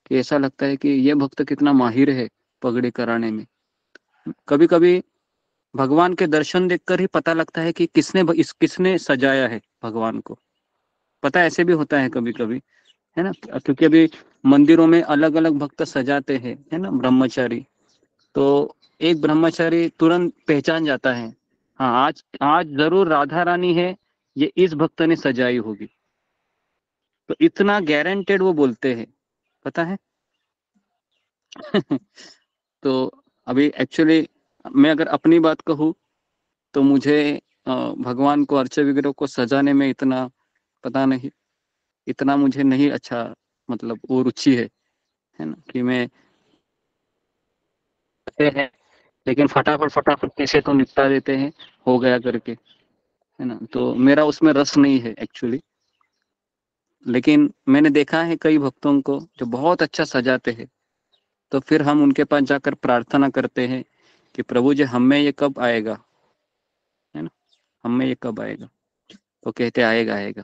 कि ऐसा लगता है कि ये भक्त कितना माहिर है पगड़ी कराने में। कभी कभी भगवान के दर्शन देखकर ही पता लगता है कि किसने सजाया है भगवान को। पता ऐसे भी होता है कभी कभी, है ना, क्योंकि अभी मंदिरों में अलग अलग भक्त सजाते हैं, है ना, ब्रह्मचारी। तो एक ब्रह्मचारी तुरंत पहचान जाता है, हाँ आज जरूर राधा रानी है, ये इस भक्त ने सजाई होगी। तो इतना गारंटेड वो बोलते हैं, पता है। तो अभी एक्चुअली मैं अगर अपनी बात कहूँ तो मुझे भगवान को अर्चा विग्रह को सजाने में इतना पता नहीं, इतना मुझे नहीं अच्छा मतलब वो रुचि है ना, कि मैं है लेकिन फटाफट कैसे तो निपटा देते हैं, हो गया करके, है ना। तो मेरा उसमें रस नहीं है एक्चुअली। लेकिन मैंने देखा है कई भक्तों को जो बहुत अच्छा सजाते हैं, तो फिर हम उनके पास जाकर प्रार्थना करते हैं कि प्रभु जी हम में ये कब आएगा, है ना, हम में ये कब आएगा। तो कहते आएगा आएगा।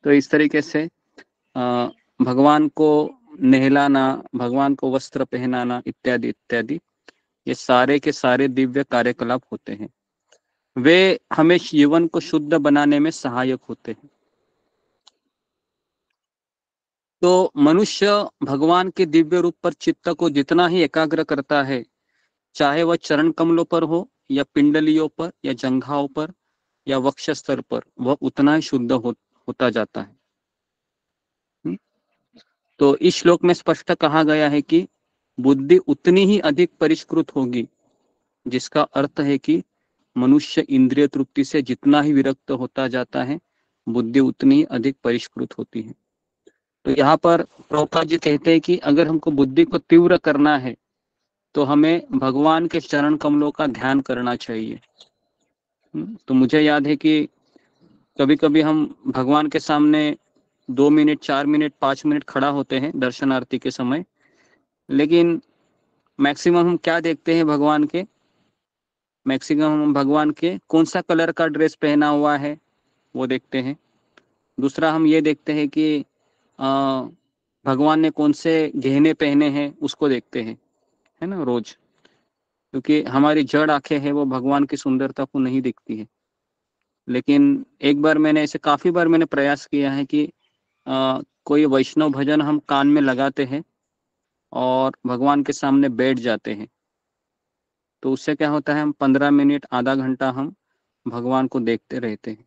तो इस तरीके से भगवान को नहलाना, भगवान को वस्त्र पहनाना इत्यादि इत्यादि, ये सारे के सारे दिव्य कार्यकलाप होते हैं। वे हमें जीवन को शुद्ध बनाने में सहायक होते हैं। तो मनुष्य भगवान के दिव्य रूप पर चित्त को जितना ही एकाग्र करता है, चाहे वह चरण कमलों पर हो या पिंडलियों पर या जंघाओं पर या वक्षस्तर पर, वह उतना ही शुद्ध होता जाता है। तो इस श्लोक में स्पष्ट कहा गया है कि बुद्धि उतनी ही अधिक परिष्कृत होगी, जिसका अर्थ है कि मनुष्य इंद्रिय तृप्ति से जितना ही विरक्त होता जाता है, बुद्धि उतनी ही अधिक परिष्कृत होती है। तो यहाँ पर प्रभुपाद जी कहते हैं कि अगर हमको बुद्धि को तीव्र करना है तो हमें भगवान के चरण कमलों का ध्यान करना चाहिए। तो मुझे याद है कि कभी कभी हम भगवान के सामने 2 मिनट 4 मिनट 5 मिनट खड़ा होते हैं दर्शनार्थी के समय, लेकिन मैक्सिमम हम क्या देखते हैं भगवान के, मैक्सिमम हम भगवान के कौन सा कलर का ड्रेस पहना हुआ है वो देखते हैं। दूसरा हम ये देखते हैं कि भगवान ने कौन से गहने पहने हैं उसको देखते हैं, है ना, रोज। क्योंकि हमारी जड़ आंखें हैं वो भगवान की सुंदरता को नहीं दिखती है। लेकिन एक बार मैंने ऐसे काफी बार मैंने प्रयास किया है कि कोई वैष्णव भजन हम कान में लगाते हैं और भगवान के सामने बैठ जाते हैं। तो उससे क्या होता है, हम 15 मिनट आधा घंटा हम भगवान को देखते रहते हैं।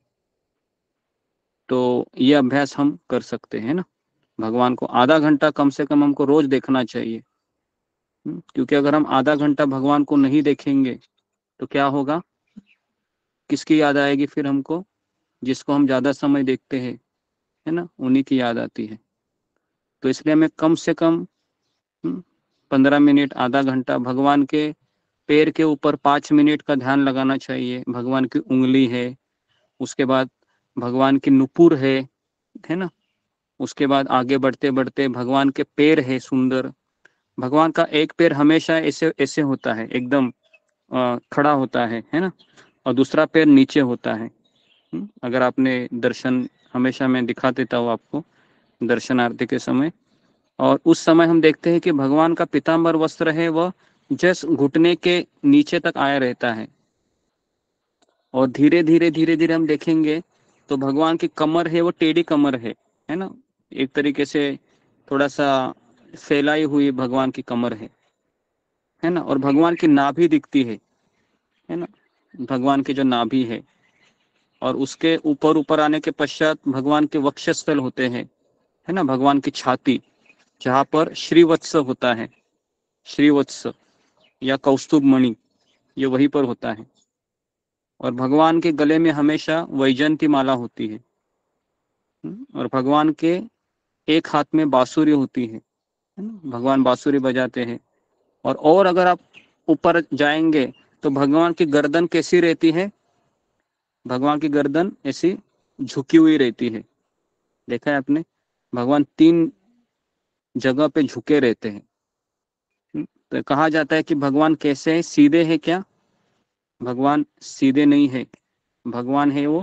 तो ये अभ्यास हम कर सकते हैं ना, भगवान को आधा घंटा कम से कम हमको रोज देखना चाहिए। क्योंकि अगर हम आधा घंटा भगवान को नहीं देखेंगे तो क्या होगा, किसकी याद आएगी फिर हमको, जिसको हम ज्यादा समय देखते हैं, है ना, उन्हीं की याद आती है। तो इसलिए हमें कम से कम 15 मिनट आधा घंटा भगवान के पैर के ऊपर 5 मिनट का ध्यान लगाना चाहिए। भगवान की उंगली है, उसके बाद भगवान की नुपुर है ना, उसके बाद आगे बढ़ते बढ़ते भगवान के पैर है सुंदर। भगवान का एक पैर हमेशा ऐसे ऐसे होता है, एकदम खड़ा होता है ना, और दूसरा पैर नीचे होता है। अगर आपने दर्शन, हमेशा मैं दिखा देता हूँ आपको दर्शन आरती के समय, और उस समय हम देखते हैं कि भगवान का पीताम्बर वस्त्र है वह जस्ट घुटने के नीचे तक आया रहता है। और धीरे धीरे हम देखेंगे तो भगवान की कमर है वो टेढ़ी कमर है ना, एक तरीके से थोड़ा सा फैलाई हुई भगवान की कमर है ना। और भगवान की नाभि दिखती है ना, भगवान की जो नाभि है, और उसके ऊपर ऊपर आने के पश्चात भगवान के वक्षस्थल होते हैं, है ना, भगवान की छाती, जहाँ पर श्रीवत्स होता है, श्रीवत्स या कौस्तुभ मणि, ये वहीं पर होता है। और भगवान के गले में हमेशा वैजयंती माला होती है, और भगवान के एक हाथ में बांसुरी होती है ना, भगवान बांसुरी बजाते हैं। और अगर आप ऊपर जाएंगे तो भगवान की गर्दन कैसी रहती है, भगवान की गर्दन ऐसी झुकी हुई रहती है। देखा है आपने, भगवान 3 जगह पे झुके रहते हैं। तो कहा जाता है कि भगवान कैसे है, सीधे है क्या, भगवान सीधे नहीं है, भगवान है वो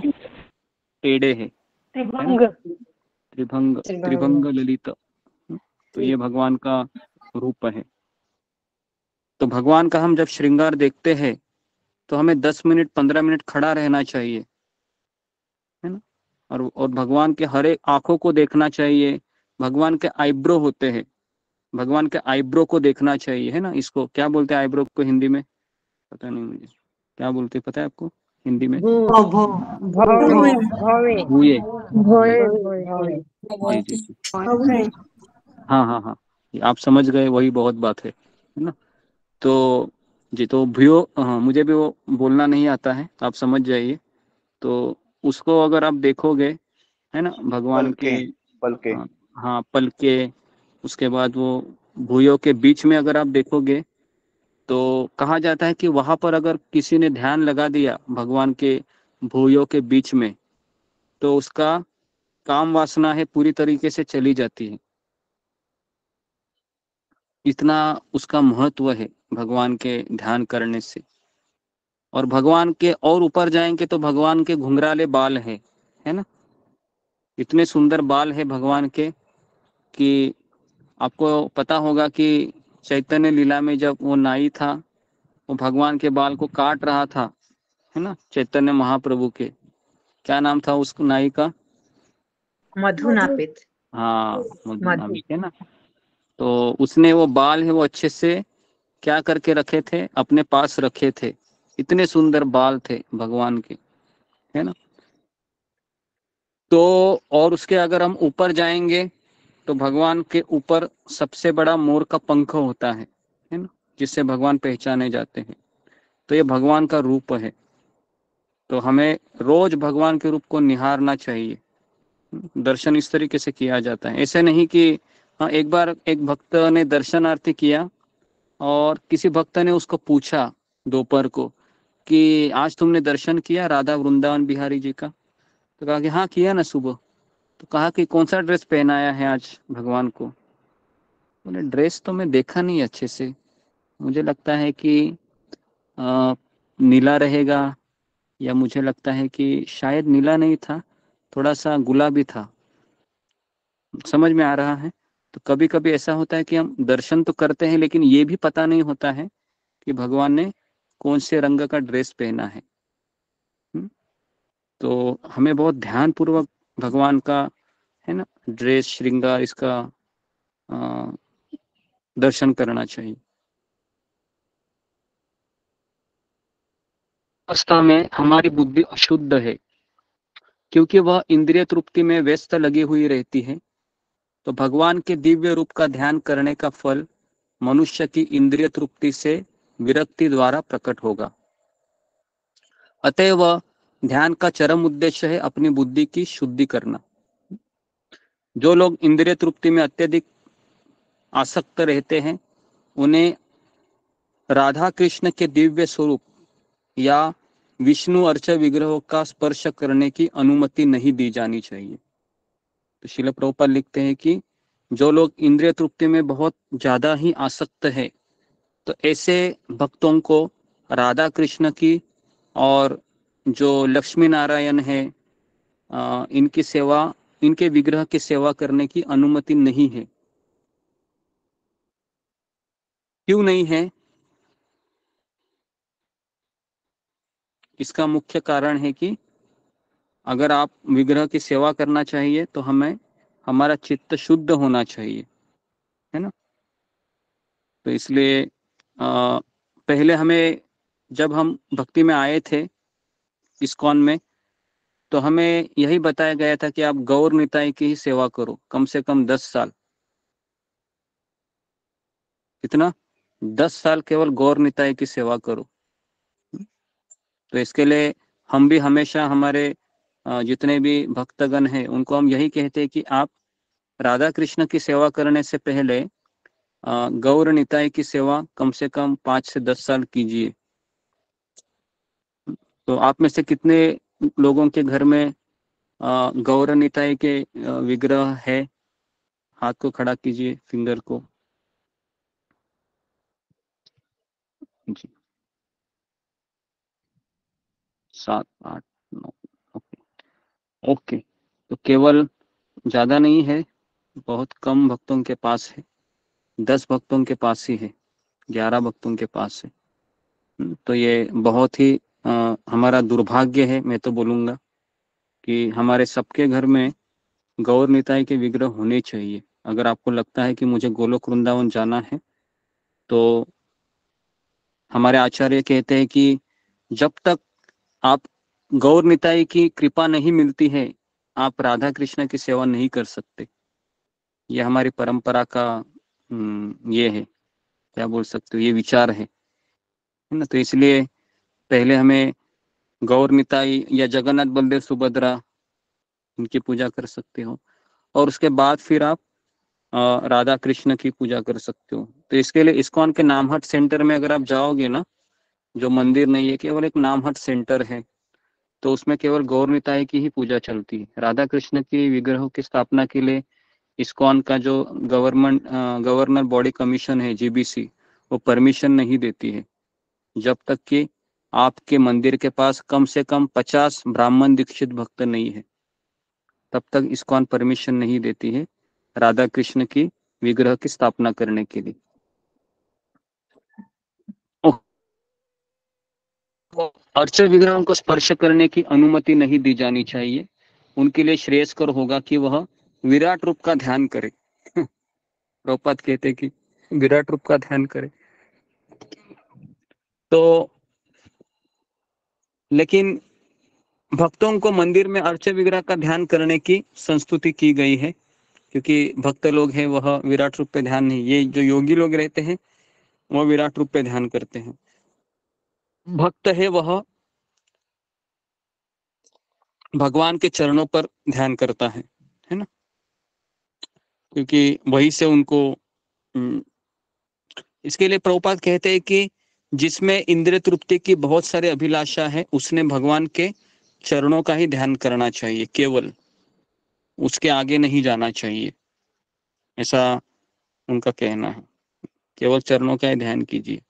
टेढ़े है, त्रिभंग ललित। तो ये भगवान का रूप है। तो भगवान का हम जब श्रृंगार देखते हैं तो हमें 10 मिनट 15 मिनट खड़ा रहना चाहिए, है ना। और भगवान के हर एक आंखों को देखना चाहिए। भगवान के आईब्रो होते हैं, भगवान के आईब्रो को देखना चाहिए, है ना। इसको क्या बोलते हैं आईब्रो को हिंदी में, पता नहीं मुझे क्या बोलते हैं, पता है आपको हिंदी में? भूये। जी। हाँ हाँ हाँ, ये आप समझ गए, वही बहुत बात है ना। तो जी, तो भूयो, हाँ, मुझे भी वो बोलना नहीं आता है, आप समझ जाइए। तो उसको अगर आप देखोगे, है ना, भगवान के, पल के हाँ हाँ, पल के, उसके बाद वो भूयों के बीच में अगर आप देखोगे, तो कहा जाता है कि वहां पर अगर किसी ने ध्यान लगा दिया भगवान के भूयों के बीच में, तो उसका काम वासना है पूरी तरीके से चली जाती है। इतना उसका महत्व है भगवान के ध्यान करने से। और भगवान के और ऊपर जाएंगे तो भगवान के घुंघराले बाल है ना, इतने सुंदर बाल है भगवान के कि आपको पता होगा कि चैतन्य लीला में जब वो नाई था, वो भगवान के बाल को काट रहा था, है ना, चैतन्य महाप्रभु के, क्या नाम था उस नाई का? मधु नापित। हाँ, मधु मधु। नामिक, है ना। तो उसने वो बाल है वो अच्छे से क्या करके रखे थे, अपने पास रखे थे, इतने सुंदर बाल थे भगवान के, है ना। तो और उसके अगर हम ऊपर जाएंगे तो भगवान के ऊपर सबसे बड़ा मोर का पंख होता है ना, जिससे भगवान पहचाने जाते हैं। तो ये भगवान का रूप है। तो हमें रोज भगवान के रूप को निहारना चाहिए। दर्शन इस तरीके से किया जाता है, ऐसे नहीं कि हाँ, एक बार एक भक्त ने दर्शनार्थी किया और किसी भक्त ने उसको पूछा दोपहर को कि आज तुमने दर्शन किया राधा वृंदावन बिहारी जी का? तो कहा कि हाँ किया ना सुबह। तो कहा कि कौन सा ड्रेस पहनाया है आज भगवान को? बोले ड्रेस तो मैं देखा नहीं अच्छे से, मुझे लगता है कि नीला रहेगा, या मुझे लगता है कि शायद नीला नहीं था, थोड़ा सा गुलाबी था। समझ में आ रहा है? तो कभी कभी ऐसा होता है कि हम दर्शन तो करते हैं लेकिन ये भी पता नहीं होता है कि भगवान ने कौन से रंग का ड्रेस पहना है। तो हमें बहुत ध्यान पूर्वक भगवान का, है ना, ड्रेस श्रृंगार इसका दर्शन करना चाहिए। अवस्था में हमारी बुद्धि अशुद्ध है क्योंकि वह इंद्रिय तृप्ति में व्यस्त लगी हुई रहती है। तो भगवान के दिव्य रूप का ध्यान करने का फल मनुष्य की इंद्रिय तृप्ति से विरक्ति द्वारा प्रकट होगा। अतएव ध्यान का चरम उद्देश्य है अपनी बुद्धि की शुद्धि करना। जो लोग इंद्रिय तृप्ति में अत्यधिक आसक्त रहते हैं, उन्हें राधा कृष्ण के दिव्य स्वरूप या विष्णु अर्च विग्रहों का स्पर्श करने की अनुमति नहीं दी जानी चाहिए। तो श्रील प्रभुपाद लिखते हैं कि जो लोग इंद्रिय तृप्ति में बहुत ज्यादा ही आसक्त है, तो ऐसे भक्तों को राधा कृष्ण की और जो लक्ष्मी नारायण है, इनकी सेवा, इनके विग्रह की सेवा करने की अनुमति नहीं है। क्यों नहीं है? इसका मुख्य कारण है कि अगर आप विग्रह की सेवा करना चाहिए तो हमें हमारा चित्त शुद्ध होना चाहिए, है ना। तो इसलिए पहले हमें, जब हम भक्ति में आए थे इस्कॉन में, तो हमें यही बताया गया था कि आप गौर निताई की ही सेवा करो कम से कम 10 साल। कितना? 10 साल केवल गौर निताई की सेवा करो। तो इसके लिए हम भी हमेशा हमारे जितने भी भक्तगण हैं उनको हम यही कहते हैं कि आप राधा कृष्ण की सेवा करने से पहले गौर निताई की सेवा कम से कम 5 से 10 साल कीजिए। तो आप में से कितने लोगों के घर में गौर निताई के विग्रह है? हाथ को खड़ा कीजिए, फिंगर को। जी, 7, 8, 9। ओके, तो केवल ज्यादा नहीं है, बहुत कम भक्तों के पास है, 10 भक्तों के पास ही है, 11 भक्तों के पास है। तो ये बहुत ही हमारा दुर्भाग्य है, मैं तो बोलूँगा कि हमारे सबके घर में गौर निताई के विग्रह होने चाहिए। अगर आपको लगता है कि मुझे गोलोक वृंदावन जाना है, तो हमारे आचार्य कहते हैं कि जब तक आप गौर निताई की कृपा नहीं मिलती है, आप राधा कृष्ण की सेवा नहीं कर सकते। ये हमारी परंपरा का ये है, क्या बोल सकते हो, ये विचार है ना। तो इसलिए पहले हमें गौर निताई या जगन्नाथ बलदेव सुभद्रा इनकी पूजा कर सकते हो, और उसके बाद फिर आप राधा कृष्ण की पूजा कर सकते हो। तो इसके लिए इस्कॉन के नामहट सेंटर में अगर आप जाओगे ना, जो मंदिर नहीं है, केवल एक नामहट सेंटर है, तो उसमें केवल गौर निताई की ही पूजा चलती है। राधा कृष्ण की विग्रहों की स्थापना के लिए इस्कॉन का जो गवर्नर बॉडी कमीशन है, जीबीसी, वो परमिशन नहीं देती है जब तक कि आपके मंदिर के पास कम से कम 50 ब्राह्मण दीक्षित भक्त नहीं है, तब तक इस्कॉन परमिशन नहीं देती है राधा कृष्ण की विग्रह की स्थापना करने के लिए। अर्चक विग्रहों को स्पर्श करने की अनुमति नहीं दी जानी चाहिए। उनके लिए श्रेयस्कर होगा कि वह विराट रूप का ध्यान करे। प्रभुपाद कहते कि विराट रूप का ध्यान करे। तो लेकिन भक्तों को मंदिर में अर्चक विग्रह का ध्यान करने की संस्तुति की गई है, क्योंकि भक्त लोग हैं वह विराट रूप पे ध्यान नहीं, ये जो योगी लोग रहते हैं वह विराट रूप पे ध्यान करते हैं। भक्त है वह भगवान के चरणों पर ध्यान करता है ना, क्योंकि वही से उनको इसके लिए प्रभुपाद कहते हैं कि जिसमें इंद्रिय तृप्ति की बहुत सारी अभिलाषा है, उसने भगवान के चरणों का ही ध्यान करना चाहिए, केवल उसके आगे नहीं जाना चाहिए, ऐसा उनका कहना है। केवल चरणों का ही ध्यान कीजिए।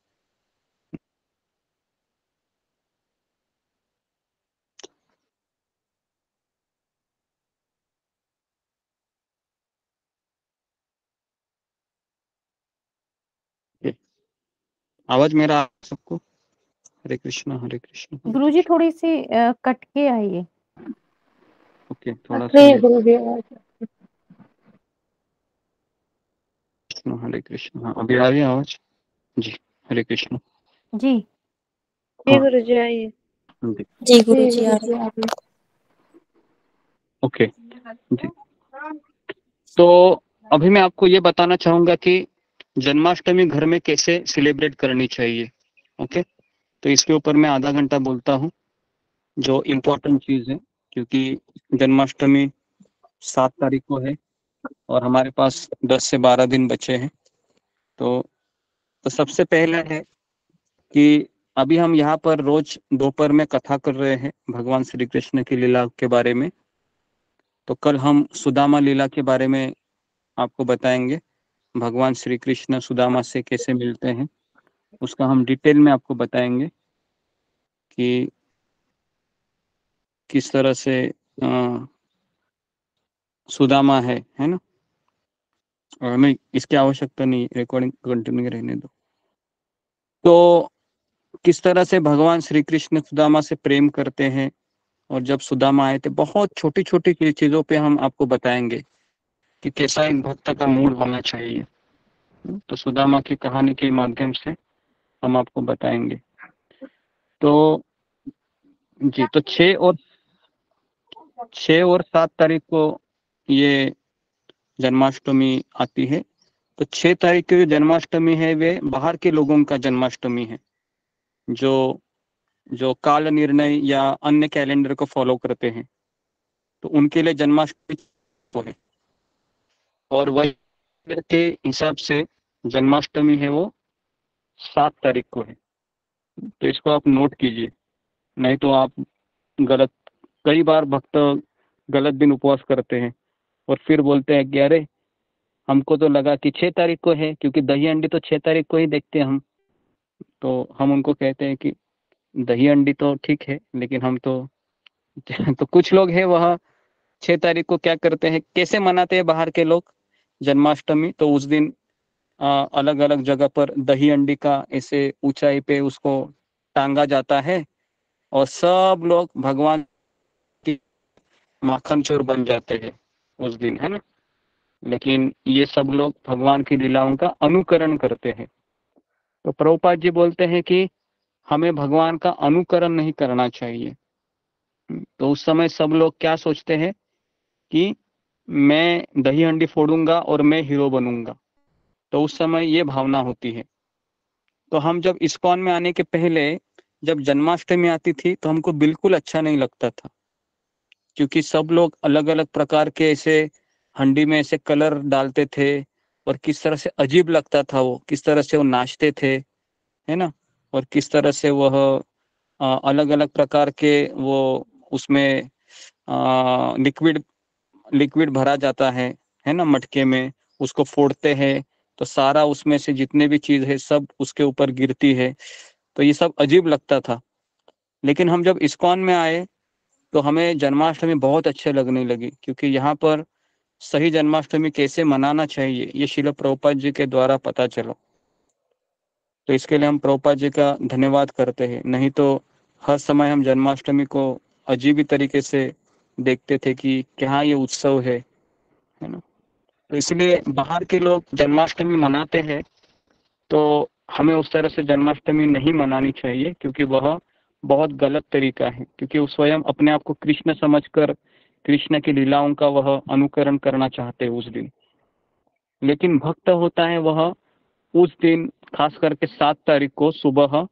आवाज मेरा आ सबको? हरे कृष्णा हरे कृष्णा। गुरुजी थोड़ी सी कट के आइए। ओके, थोड़ा सा हरे कृष्णा। हाँ, अभी आ रही है आवाज? जी हरे कृष्णा। जी जी गुरुजी आइए। जी गुरुजी आ रही है। ओके जी। तो अभी मैं आपको ये बताना चाहूंगा कि जन्माष्टमी घर में कैसे सेलिब्रेट करनी चाहिए। ओके, तो इसके ऊपर मैं आधा घंटा बोलता हूँ, जो इम्पोर्टेंट चीज है, क्योंकि जन्माष्टमी 7 तारीख को है और हमारे पास 10 से 12 दिन बचे हैं। तो सबसे पहला है कि अभी हम यहाँ पर रोज दोपहर में कथा कर रहे हैं भगवान श्री कृष्ण की लीला के बारे में। तो कल हम सुदामा लीला के बारे में आपको बताएंगे, भगवान श्री कृष्ण सुदामा से कैसे मिलते हैं, उसका हम डिटेल में आपको बताएंगे कि किस तरह से सुदामा है ना। और हमें इसकी आवश्यकता नहीं, रिकॉर्डिंग कंटिन्यू रहने दो। तो किस तरह से भगवान श्री कृष्ण सुदामा से प्रेम करते हैं, और जब सुदामा आए थे, बहुत छोटी छोटी चीजों पे हम आपको बताएंगे कि कैसा एक भक्त का मूड होना चाहिए। तो सुदामा की कहानी के माध्यम से हम आपको बताएंगे। तो जी, तो 6 और 7 तारीख को ये जन्माष्टमी आती है। तो 6 तारीख की जो जन्माष्टमी है वे बाहर के लोगों का जन्माष्टमी है, जो काल निर्णय या अन्य कैलेंडर को फॉलो करते हैं, तो उनके लिए जन्माष्टमी तो है। और वही के हिसाब से जन्माष्टमी है वो 7 तारीख को है। तो इसको आप नोट कीजिए, नहीं तो आप गलत, कई बार भक्त गलत दिन उपवास करते हैं और फिर बोलते हैं कि अरे हमको तो लगा कि 6 तारीख को है, क्योंकि दही अंडी तो 6 तारीख को ही देखते हैं हम। तो हम उनको कहते हैं कि दही अंडी तो ठीक है, लेकिन हम तो तो कुछ लोग हैं वह 6 तारीख को क्या करते हैं, कैसे मनाते हैं बाहर के लोग जन्माष्टमी। तो उस दिन अलग अलग जगह पर दही अंडी का ऐसे ऊंचाई पे उसको टांगा जाता है और सब लोग भगवान की माखन चोर बन जाते हैं उस दिन, है ना। लेकिन ये सब लोग भगवान की लीलाओं का अनुकरण करते हैं। तो प्रभुपाद जी बोलते हैं कि हमें भगवान का अनुकरण नहीं करना चाहिए। तो उस समय सब लोग क्या सोचते हैं कि मैं दही हंडी फोड़ूंगा और मैं हीरो बनूंगा, तो उस समय ये भावना होती है। तो हम जब इस्कॉन में आने के पहले जब जन्माष्टमी आती थी तो हमको बिल्कुल अच्छा नहीं लगता था, क्योंकि सब लोग अलग अलग प्रकार के ऐसे हंडी में ऐसे कलर डालते थे और किस तरह से अजीब लगता था वो, किस तरह से वो नाचते थे, है ना, और किस तरह से वह अलग अलग प्रकार के वो उसमें लिक्विड लिक्विड भरा जाता है ना, मटके में उसको फोड़ते हैं तो सारा उसमें से जितने भी चीज है सब उसके ऊपर गिरती है, तो ये सब अजीब लगता था। लेकिन हम जब इस्कॉन में आए तो हमें जन्माष्टमी बहुत अच्छे लगने लगी, क्योंकि यहाँ पर सही जन्माष्टमी कैसे मनाना चाहिए ये श्रील प्रभुपाद जी के द्वारा पता चला। तो इसके लिए हम प्रभुपाद जी का धन्यवाद करते हैं, नहीं तो हर समय हम जन्माष्टमी को अजीब ही तरीके से देखते थे कि क्या ये उत्सव है ना। तो इसलिए बाहर के लोग जन्माष्टमी मनाते हैं तो हमें उस तरह से जन्माष्टमी नहीं मनानी चाहिए, क्योंकि वह बहुत गलत तरीका है, क्योंकि वो स्वयं अपने आप को कृष्ण समझकर कृष्ण की लीलाओं का वह अनुकरण करना चाहते हैं उस दिन। लेकिन भक्त होता है वह उस दिन खास करके 7 तारीख को सुबह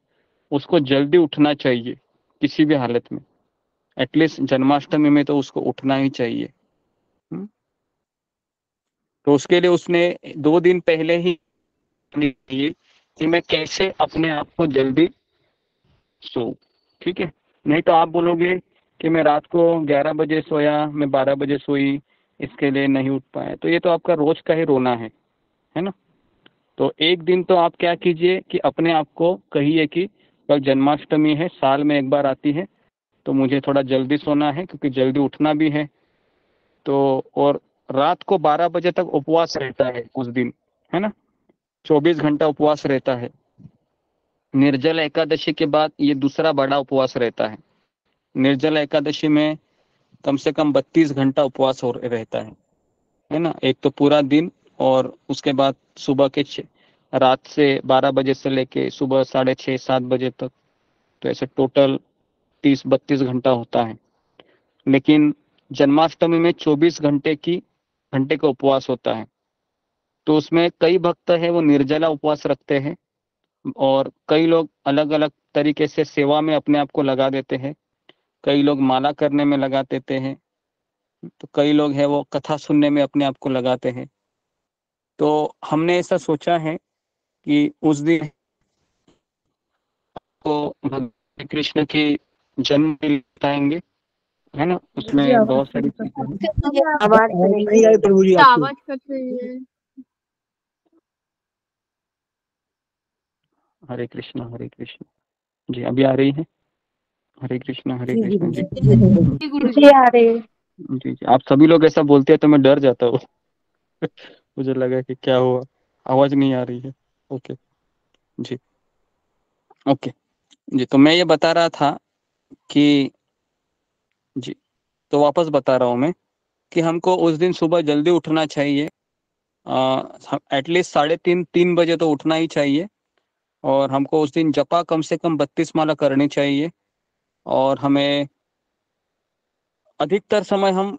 उसको जल्दी उठना चाहिए किसी भी हालत में, एटलीस्ट जन्माष्टमी में तो उसको उठना ही चाहिए। तो उसके लिए उसने 2 दिन पहले ही कि मैं कैसे अपने आप को जल्दी सो, ठीक है। नहीं तो आप बोलोगे कि मैं रात को 11 बजे सोया, मैं 12 बजे सोई, इसके लिए नहीं उठ पाया, तो ये तो आपका रोज का ही रोना है ना। तो एक दिन तो आप क्या कीजिए कि अपने आप को कहिए कि कल जन्माष्टमी है, साल में एक बार आती है, तो मुझे थोड़ा जल्दी सोना है क्योंकि जल्दी उठना भी है। तो और रात को 12 बजे तक उपवास रहता है उस दिन, है ना, 24 घंटा उपवास रहता है। निर्जल एकादशी के बाद ये दूसरा बड़ा उपवास रहता है। निर्जल एकादशी में कम से कम 32 घंटा उपवास हो रहता है ना, एक तो पूरा दिन और उसके बाद सुबह के रात से 12 बजे से लेके सुबह 6:30-7 बजे तक, तो ऐसे टोटल 30-32 घंटा होता है। लेकिन जन्माष्टमी में 24 घंटे का उपवास होता है। तो उसमें कई भक्त है वो निर्जला उपवास रखते हैं और कई लोग अलग अलग तरीके से सेवा में अपने आप को लगा देते हैं, कई लोग माला करने में लगा देते हैं, तो कई लोग है वो कथा सुनने में अपने आप को लगाते हैं। तो हमने ऐसा सोचा है कि उस दिन को भगवान कृष्ण की जन्म बताएंगे, है ना, उसमें बहुत सारी चीजें आवाज नहीं आए प्रभु जी आपकी। आवाज कट रही है। हरे कृष्णा हरे कृष्णा। जी अभी आ रही है? हरे कृष्णा जी गुरुजी आ रहे हैं। जी जी। आप सभी लोग ऐसा बोलते हैं तो मैं डर जाता हूँ मुझे लगा कि क्या हुआ, आवाज नहीं आ रही है। ओके जी, ओके जी। तो मैं ये बता रहा था कि जी, तो वापस बता रहा हूँ मैं कि हमको उस दिन सुबह जल्दी उठना चाहिए, एटलीस्ट 3:30 बजे तो उठना ही चाहिए। और हमको उस दिन जपा कम से कम 32 माला करनी चाहिए। और हमें अधिकतर समय हम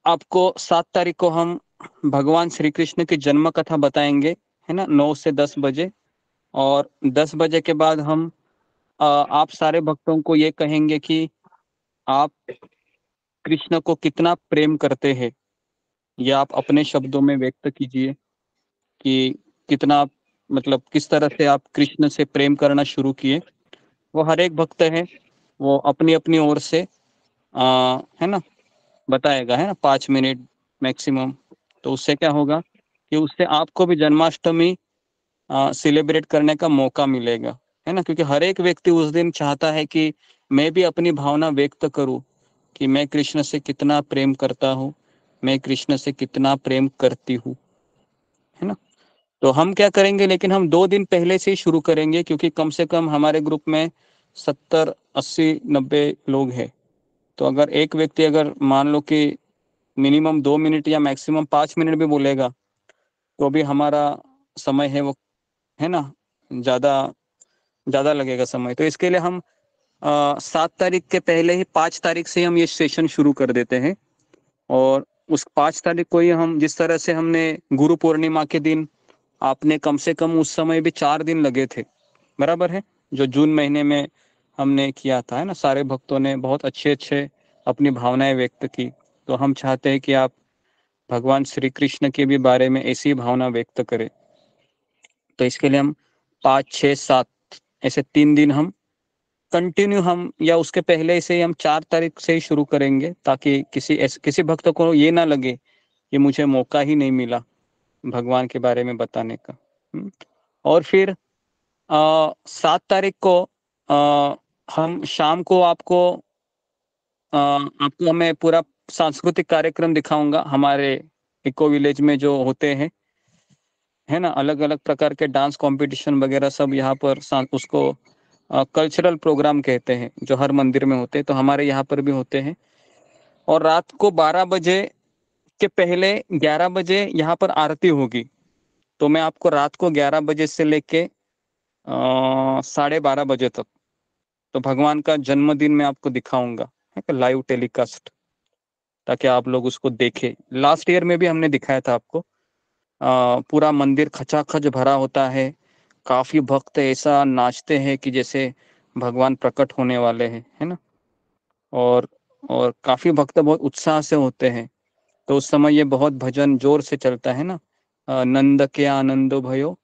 आपको 7 तारीख को हम भगवान श्री कृष्ण की जन्म कथा बताएंगे, है ना, 9 से 10 बजे। और 10 बजे के बाद हम आप सारे भक्तों को ये कहेंगे कि आप कृष्ण को कितना प्रेम करते हैं, ये आप अपने शब्दों में व्यक्त कीजिए कि कितना, मतलब किस तरह से आप कृष्ण से प्रेम करना शुरू किए। वो हर एक भक्त है वो अपनी अपनी ओर से है ना बताएगा, है ना, 5 मिनट मैक्सिमम। तो उससे क्या होगा कि उससे आपको भी जन्माष्टमी सेलिब्रेट करने का मौका मिलेगा, है ना, क्योंकि हर एक व्यक्ति उस दिन चाहता है कि मैं भी अपनी भावना व्यक्त करूं कि मैं कृष्ण से कितना प्रेम करता हूं, मैं कृष्ण से कितना प्रेम करती हूँ, है ना। तो हम क्या करेंगे, लेकिन हम 2 दिन पहले से ही शुरू करेंगे, क्योंकि कम से कम हमारे ग्रुप में 70, 80, 90 लोग हैं। तो अगर एक व्यक्ति अगर मान लो कि मिनिमम 2 मिनट या मैक्सिमम 5 मिनट भी बोलेगा तो भी हमारा समय है वो, है ना, ज्यादा लगेगा समय। तो इसके लिए हम 7 तारीख के पहले ही 5 तारीख से हम ये सेशन शुरू कर देते हैं। और उस 5 तारीख को ही हम, जिस तरह से हमने गुरु पूर्णिमा के दिन आपने कम से कम उस समय भी 4 दिन लगे थे, बराबर है, जो जून महीने में हमने किया था, है ना। सारे भक्तों ने बहुत अच्छे अपनी भावनाएं व्यक्त की। तो हम चाहते हैं कि आप भगवान श्री कृष्ण के भी बारे में ऐसी भावना व्यक्त करें। तो इसके लिए हम 5, 6, 7 ऐसे 3 दिन हम कंटिन्यू, हम या उसके पहले से ही हम 4 तारीख से ही शुरू करेंगे, ताकि किसी भक्त को ये ना लगे कि मुझे मौका ही नहीं मिला भगवान के बारे में बताने का। और फिर 7 तारीख को हम शाम को आपको मैं पूरा सांस्कृतिक कार्यक्रम दिखाऊंगा हमारे इको विलेज में जो होते हैं, है ना, अलग अलग प्रकार के डांस कंपटीशन वगैरह सब यहाँ पर उसको कल्चरल प्रोग्राम कहते हैं, जो हर मंदिर में होते हैं, तो हमारे यहाँ पर भी होते हैं। और रात को 12 बजे के पहले 11 बजे यहाँ पर आरती होगी। तो मैं आपको रात को 11 बजे से लेके 12:30 बजे तक तो भगवान का जन्मदिन मैं आपको दिखाऊंगा, है, लाइव टेलीकास्ट, ताकि आप लोग उसको देखें। लास्ट ईयर में भी हमने दिखाया था आपको। पूरा मंदिर खचाखच भरा होता है, काफी भक्त ऐसा नाचते हैं कि जैसे भगवान प्रकट होने वाले हैं, है ना। और काफी भक्त बहुत उत्साह से होते हैं। तो उस समय ये बहुत भजन जोर से चलता है ना, नंद के आनंद भयो,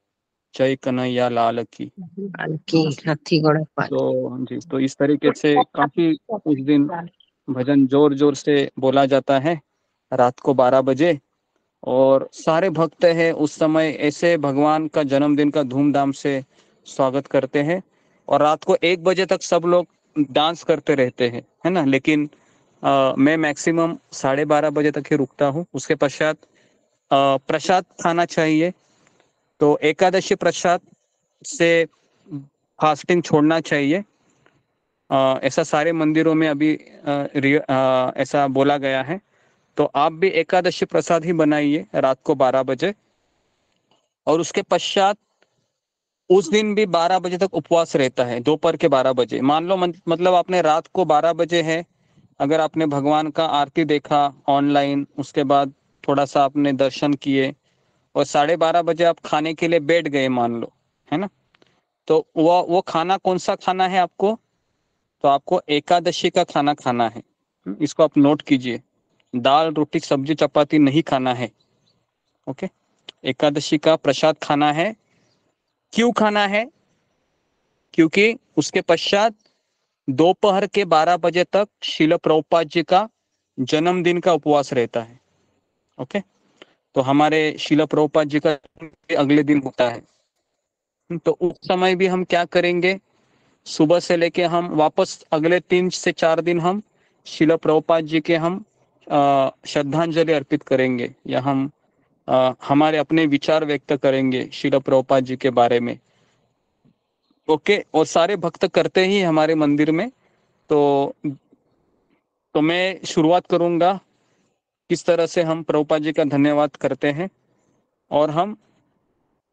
जय कन्हैया लाल की। तो जी, तो इस तरीके से काफी उस दिन भजन जोर से बोला जाता है रात को 12 बजे। और सारे भक्त हैं उस समय ऐसे भगवान का जन्मदिन का धूमधाम से स्वागत करते हैं। और रात को 1 बजे तक सब लोग डांस करते रहते हैं, है ना। लेकिन मैं मैक्सिमम 12:30 बजे तक ही रुकता हूँ। उसके पश्चात प्रसाद खाना चाहिए। तो एकादशी प्रसाद से फास्टिंग छोड़ना चाहिए। ऐसा सारे मंदिरों में अभी ऐसा बोला गया है। तो आप भी एकादशी प्रसाद ही बनाइए रात को 12 बजे। और उसके पश्चात उस दिन भी 12 बजे तक उपवास रहता है, दोपहर के 12 बजे। मान लो मतलब आपने रात को 12 बजे है, अगर आपने भगवान का आरती देखा ऑनलाइन, उसके बाद थोड़ा सा आपने दर्शन किए और 12:30 बजे आप खाने के लिए बैठ गए मान लो, है ना। तो वो खाना कौन सा खाना है आपको? तो आपको एकादशी का खाना खाना है। इसको आप नोट कीजिए, दाल रोटी सब्जी चपाती नहीं खाना है। ओके, एकादशी का प्रसाद खाना है। क्यों खाना है? क्योंकि उसके पश्चात दोपहर के 12 बजे तक श्रील प्रभुपाद जी का जन्मदिन का उपवास रहता है। ओके, तो हमारे श्रील प्रभुपाद जी का अगले दिन होता है। तो उस समय भी हम क्या करेंगे, सुबह से लेके हम वापस अगले 3 से 4 दिन हम श्रील प्रभुपाद जी के हम श्रद्धांजलि अर्पित करेंगे, या हम हमारे अपने विचार व्यक्त करेंगे श्रील प्रभुपाद जी के बारे में। ओके, और सारे भक्त करते ही हमारे मंदिर में। तो मैं शुरुआत करूंगा किस तरह से हम प्रभुपाद जी का धन्यवाद करते हैं। और हम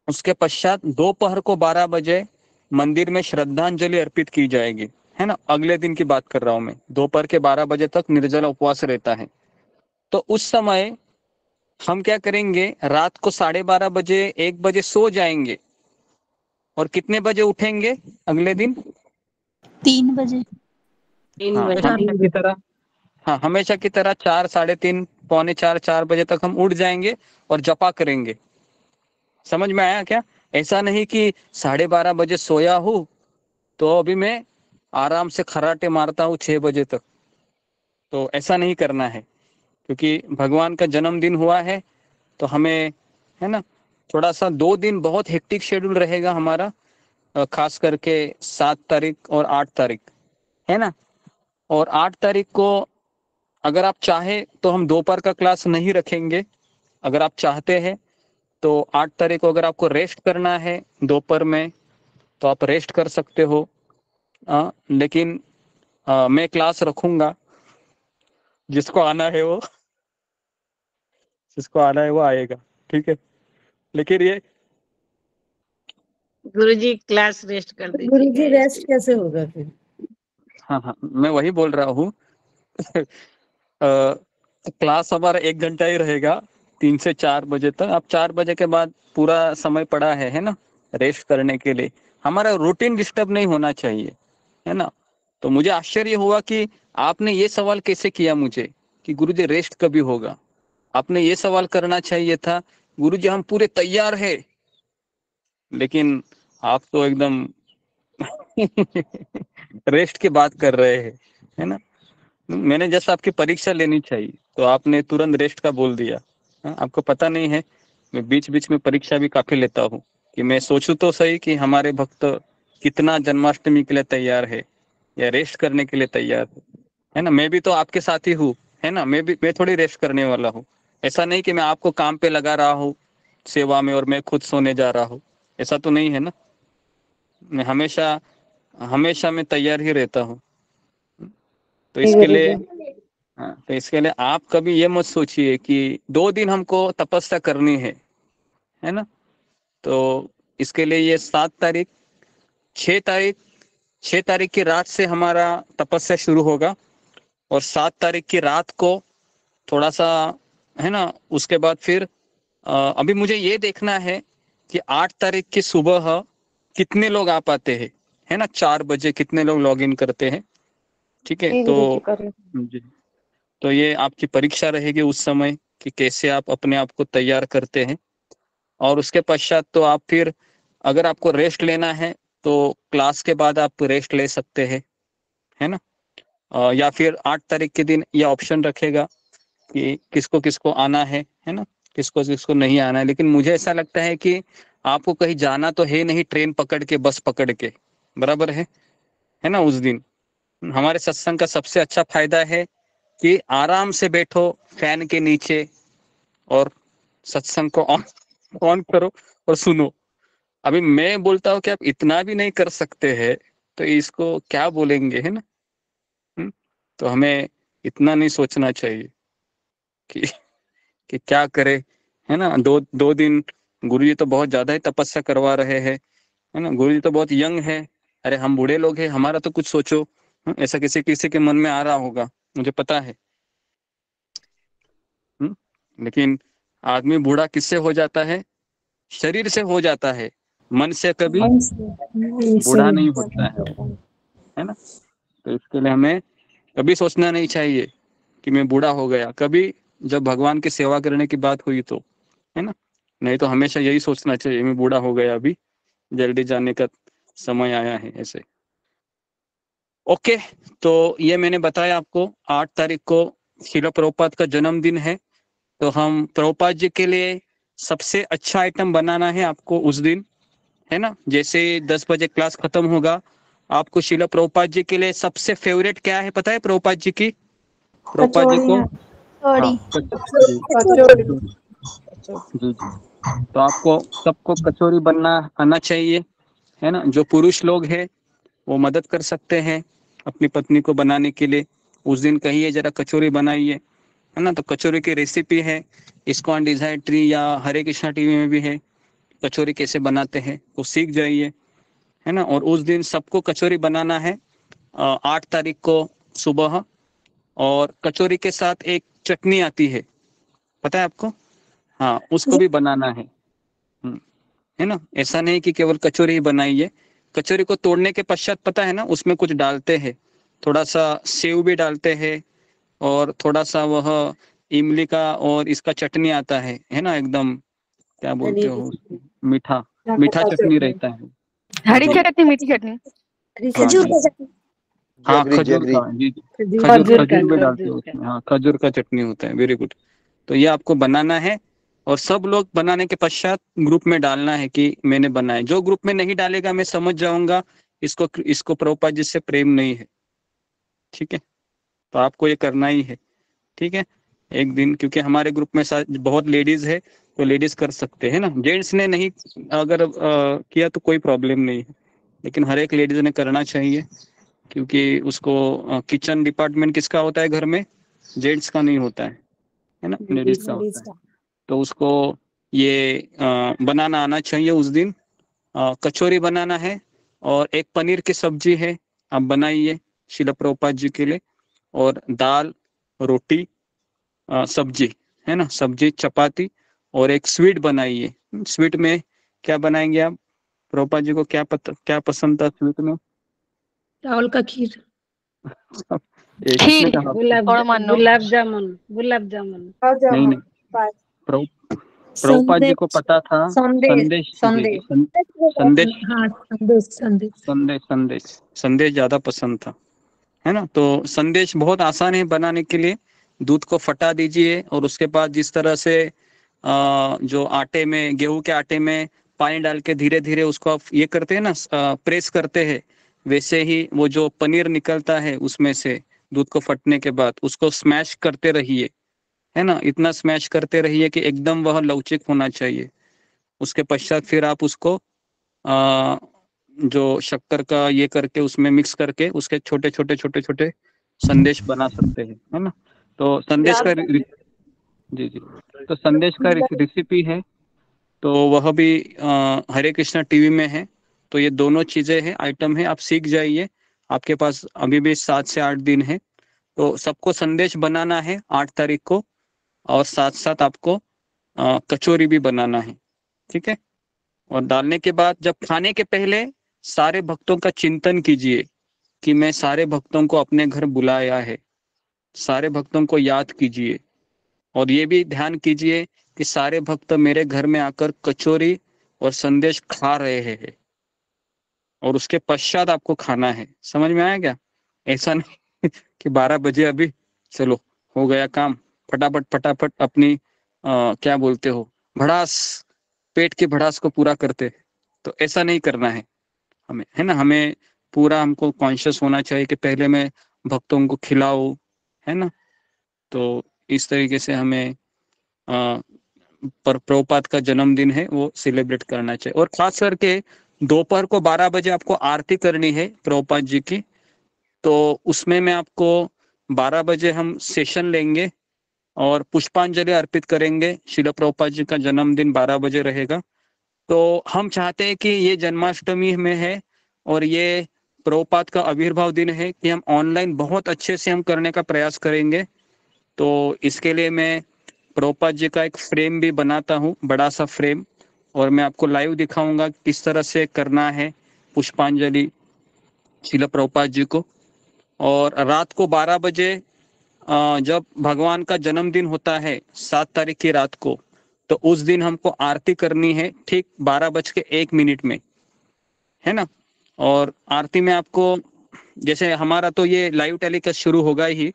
उसके पश्चात दोपहर को 12 बजे मंदिर में श्रद्धांजलि अर्पित की जाएगी, है ना। अगले दिन की बात कर रहा हूं मैं। दोपहर के 12 बजे तक निर्जला उपवास रहता है। तो उस समय हम क्या करेंगे, रात को 12:30 बजे 1 बजे सो जाएंगे। और कितने बजे उठेंगे अगले दिन? 3 बजे। 3 बजे हमेशा की तरह। हाँ, हमेशा की तरह 4, 3:30, पौने 4 बजे तक हम उठ जाएंगे और जपा करेंगे। समझ में आया क्या? ऐसा नहीं कि 12:30 बजे सोया हूँ तो अभी मैं आराम से खराटे मारता हूँ 6 बजे तक। तो ऐसा नहीं करना है, क्योंकि भगवान का जन्मदिन हुआ है। तो हमें, है ना, थोड़ा सा 2 दिन बहुत हेक्टिक शेड्यूल रहेगा हमारा, खास करके 7 तारीख और 8 तारीख, है ना। और 8 तारीख को अगर आप चाहे तो हम दोपहर का क्लास नहीं रखेंगे। अगर आप चाहते हैं तो 8 तारीख को अगर आपको रेस्ट करना है दोपहर में तो आप रेस्ट कर सकते हो। लेकिन मैं क्लास रखूंगा। जिसको आना है वो आएगा, ठीक है। लेकिन ये गुरुजी क्लास रेस्ट कर गुरुजी दीजिएगा रेस्ट कैसे होगा फिर? हाँ, मैं वही बोल रहा हूँ। क्लास हमारा 1 घंटा ही रहेगा, 3 से 4 बजे तक। अब 4 बजे के बाद पूरा समय पड़ा है ना, रेस्ट करने के लिए। हमारा रूटीन डिस्टर्ब नहीं होना चाहिए, है ना। तो मुझे आश्चर्य हुआ कि आपने ये सवाल कैसे किया मुझे कि गुरुजी रेस्ट कभी होगा। आपने ये सवाल करना चाहिए था, गुरुजी हम पूरे तैयार है, लेकिन आप तो एकदम रेस्ट की बात कर रहे हैं, है ना। मैंने जैसा आपकी परीक्षा लेनी चाहिए तो आपने तुरंत रेस्ट का बोल दिया। आपको पता नहीं है, मैं बीच बीच में परीक्षा भी काफी लेता हूँ कि मैं सोचूं तो सही कि हमारे भक्त कितना जन्माष्टमी के लिए तैयार है या रेस्ट करने के लिए तैयार है ना। मैं भी तो आपके साथ ही हूँ, है ना। मैं थोड़ी रेस्ट करने वाला हूँ। ऐसा नहीं कि मैं आपको काम पे लगा रहा हूँ सेवा में और मैं खुद सोने जा रहा हूँ, ऐसा तो नहीं है ना। मैं हमेशा हमेशा मैं तैयार ही रहता हूँ। तो इसके लिए हाँ, तो इसके लिए आप कभी ये मत सोचिए कि 2 दिन हमको तपस्या करनी है ना। तो इसके लिए ये 7 तारीख 6 तारीख 6 तारीख की रात से हमारा तपस्या शुरू होगा और 7 तारीख की रात को थोड़ा सा, है ना। उसके बाद फिर अभी मुझे ये देखना है कि 8 तारीख की सुबह कितने लोग आ पाते हैं, है ना। 4 बजे कितने लोग लॉग इन करते हैं, ठीक है। तो जी, तो ये आपकी परीक्षा रहेगी उस समय कि कैसे आप अपने आप को तैयार करते हैं। और उसके पश्चात तो आप फिर अगर आपको रेस्ट लेना है तो क्लास के बाद आप रेस्ट ले सकते हैं, है ना। या फिर 8 तारीख के दिन ये ऑप्शन रखेगा कि किसको किसको आना है ना, किसको किसको नहीं आना है। लेकिन मुझे ऐसा लगता है कि आपको कहीं जाना तो है नहीं, ट्रेन पकड़ के बस पकड़ के, बराबर है ना। उस दिन हमारे सत्संग का सबसे अच्छा फायदा है कि आराम से बैठो फैन के नीचे और सत्संग को ऑन करो और सुनो। अभी मैं बोलता हूँ कि आप इतना भी नहीं कर सकते हैं तो इसको क्या बोलेंगे, है ना। तो हमें इतना नहीं सोचना चाहिए कि क्या करे, है ना। 2 दिन गुरुजी तो बहुत ज्यादा ही तपस्या करवा रहे हैं, है ना। गुरुजी तो बहुत यंग है, अरे हम बूढ़े लोग हैं, हमारा तो कुछ सोचो। ऐसा किसी किसी के मन में आ रहा होगा, मुझे पता है। लेकिन आदमी बूढ़ा किससे हो जाता है? शरीर से हो जाता है, मन से कभी बूढ़ा नहीं होता है ना। तो इसके लिए हमें कभी सोचना नहीं चाहिए कि मैं बूढ़ा हो गया, कभी जब भगवान की सेवा करने की बात हुई तो, है ना। नहीं तो हमेशा यही सोचना चाहिए मैं बूढ़ा हो गया, अभी जल्दी जाने का समय आया है, ऐसे। ओके, तो ये मैंने बताया आपको 8 तारीख को शिला प्रभुपाद का जन्मदिन है। तो हम प्रभुपाद जी के लिए सबसे अच्छा आइटम बनाना है आपको उस दिन, है ना। जैसे 10 बजे क्लास खत्म होगा, आपको शिला प्रभुपाद जी के लिए सबसे फेवरेट क्या है पता है? प्रभुपाद जी की, प्रभुपाद जी को जी, तो आपको सबको कचौरी बनना आना चाहिए, है ना। जो पुरुष लोग हैं वो मदद कर सकते हैं अपनी पत्नी को बनाने के लिए। उस दिन कहिए जरा कचौरी बनाइए, है ना। तो कचौरी की रेसिपी है इस्कॉन डिजायर ट्री या हरे कृष्णा टीवी में भी है, कचौरी कैसे बनाते हैं तो सीख जाइए, है ना। और उस दिन सबको कचौरी बनाना है 8 तारीख को सुबह। और कचौरी के साथ एक चटनी आती है, पता है आपको? हाँ, उसको भी बनाना है ना। ऐसा नहीं कि केवल कचौरी ही बनाइए, कचौरी को तोड़ने के पश्चात पता है ना उसमें कुछ डालते हैं, थोड़ा सा सेव भी डालते हैं और थोड़ा सा वह इमली का और इसका चटनी आता है ना, एकदम क्या बोलते हो उसको? मीठा मीठा चटनी रहता है। हरी जी चटनी, मीठी चटनी, खजूर का चटनी। हाँ, जगरी खजूर जगरी का, जी खजूर भी डालते हैं उसमें। हाँ, खजूर का चटनी होता है, वेरी गुड। तो ये आपको बनाना है और सब लोग बनाने के पश्चात ग्रुप में डालना है कि मैंने बनाया। जो ग्रुप में नहीं डालेगा मैं समझ जाऊंगा इसको प्रभुपाद जी से प्रेम नहीं है, ठीक है। तो आपको ये करना ही है, ठीक है। एक दिन, क्योंकि हमारे ग्रुप में बहुत लेडीज है तो लेडीज कर सकते हैं ना, जेंट्स ने नहीं अगर किया तो कोई प्रॉब्लम नहीं है, लेकिन हर एक लेडीज ने करना चाहिए क्योंकि उसको किचन डिपार्टमेंट किसका होता है घर में? जेंट्स का नहीं होता है ना, लेडीज का होता है। तो उसको ये बनाना आना चाहिए उस दिन। कचौरी बनाना है और एक पनीर की सब्जी है, आप बनाइए शिला प्रभुपाद जी के लिए। और दाल रोटी सब्जी है ना, सब्जी चपाती और एक स्वीट बनाइए। स्वीट में क्या बनाएंगे आप? प्रभुपाद जी को क्या पसंद था स्वीट में? चावल का खीर, किसने कहा? गुलाब जामुन, गुलाब जामुन। नहीं, प्रभुपाद जी को पता था। संदेश हाँ, संदेश ज्यादा पसंद था, है ना। तो संदेश बहुत आसान है बनाने के लिए। दूध को फटा दीजिए और उसके बाद जिस तरह से जो आटे में, गेहूं के आटे में पानी डाल के धीरे धीरे उसको आप ये करते हैं ना, प्रेस करते हैं, वैसे ही वो जो पनीर निकलता है उसमें से दूध को फटने के बाद उसको स्मैश करते रहिए, है ना। इतना स्मैश करते रहिए कि एकदम वह लवचिक होना चाहिए। उसके पश्चात फिर आप उसको जो शक्कर का ये करके उसमें मिक्स करके उसके छोटे छोटे छोटे छोटे संदेश बना सकते हैं, है ना। तो संदेश का जी, तो संदेश का रेसिपी है, तो वह भी हरे कृष्णा टीवी में है। तो ये दोनों चीजें हैं, आइटम है, आप सीख जाइए। आपके पास अभी भी 7 से 8 दिन है। तो सबको संदेश बनाना है 8 तारीख को, और साथ साथ आपको कचौरी भी बनाना है, ठीक है। और डालने के बाद जब खाने के पहले सारे भक्तों का चिंतन कीजिए कि मैं सारे भक्तों को अपने घर बुलाया है, सारे भक्तों को याद कीजिए। और ये भी ध्यान कीजिए कि सारे भक्त मेरे घर में आकर कचौरी और संदेश खा रहे हैं, और उसके पश्चात आपको खाना है। समझ में आया क्या? ऐसा नहीं कि 12 बजे अभी चलो हो गया काम, फटाफट फटाफट अपनी क्या बोलते हो, भड़ास, पेट की भड़ास को पूरा करते। तो ऐसा नहीं करना है हमें, है ना। हमें पूरा हमको कॉन्शियस होना चाहिए कि पहले मैं भक्तों को खिलाऊं, है ना। तो इस तरीके से हमें पर प्रभुपाद का जन्मदिन है वो सेलिब्रेट करना चाहिए। और खास करके दोपहर को 12 बजे आपको आरती करनी है प्रभुपाद जी की। तो उसमें मैं आपको 12 बजे हम सेशन लेंगे और पुष्पांजलि अर्पित करेंगे। श्रील प्रभुपाद जी का जन्मदिन 12 बजे रहेगा। तो हम चाहते हैं कि ये जन्माष्टमी में है और ये प्रभुपाद का आविर्भाव दिन है कि हम ऑनलाइन बहुत अच्छे से हम करने का प्रयास करेंगे। तो इसके लिए मैं प्रभुपाद जी का एक फ्रेम भी बनाता हूँ, बड़ा सा फ्रेम, और मैं आपको लाइव दिखाऊंगा किस तरह से करना है पुष्पांजलि श्रील प्रभुपाद जी को। और रात को 12 बजे जब भगवान का जन्मदिन होता है 7 तारीख की रात को, तो उस दिन हमको आरती करनी है ठीक 12:01 में, है ना। और आरती में आपको, जैसे हमारा तो ये लाइव टेलीकास्ट शुरू होगा ही,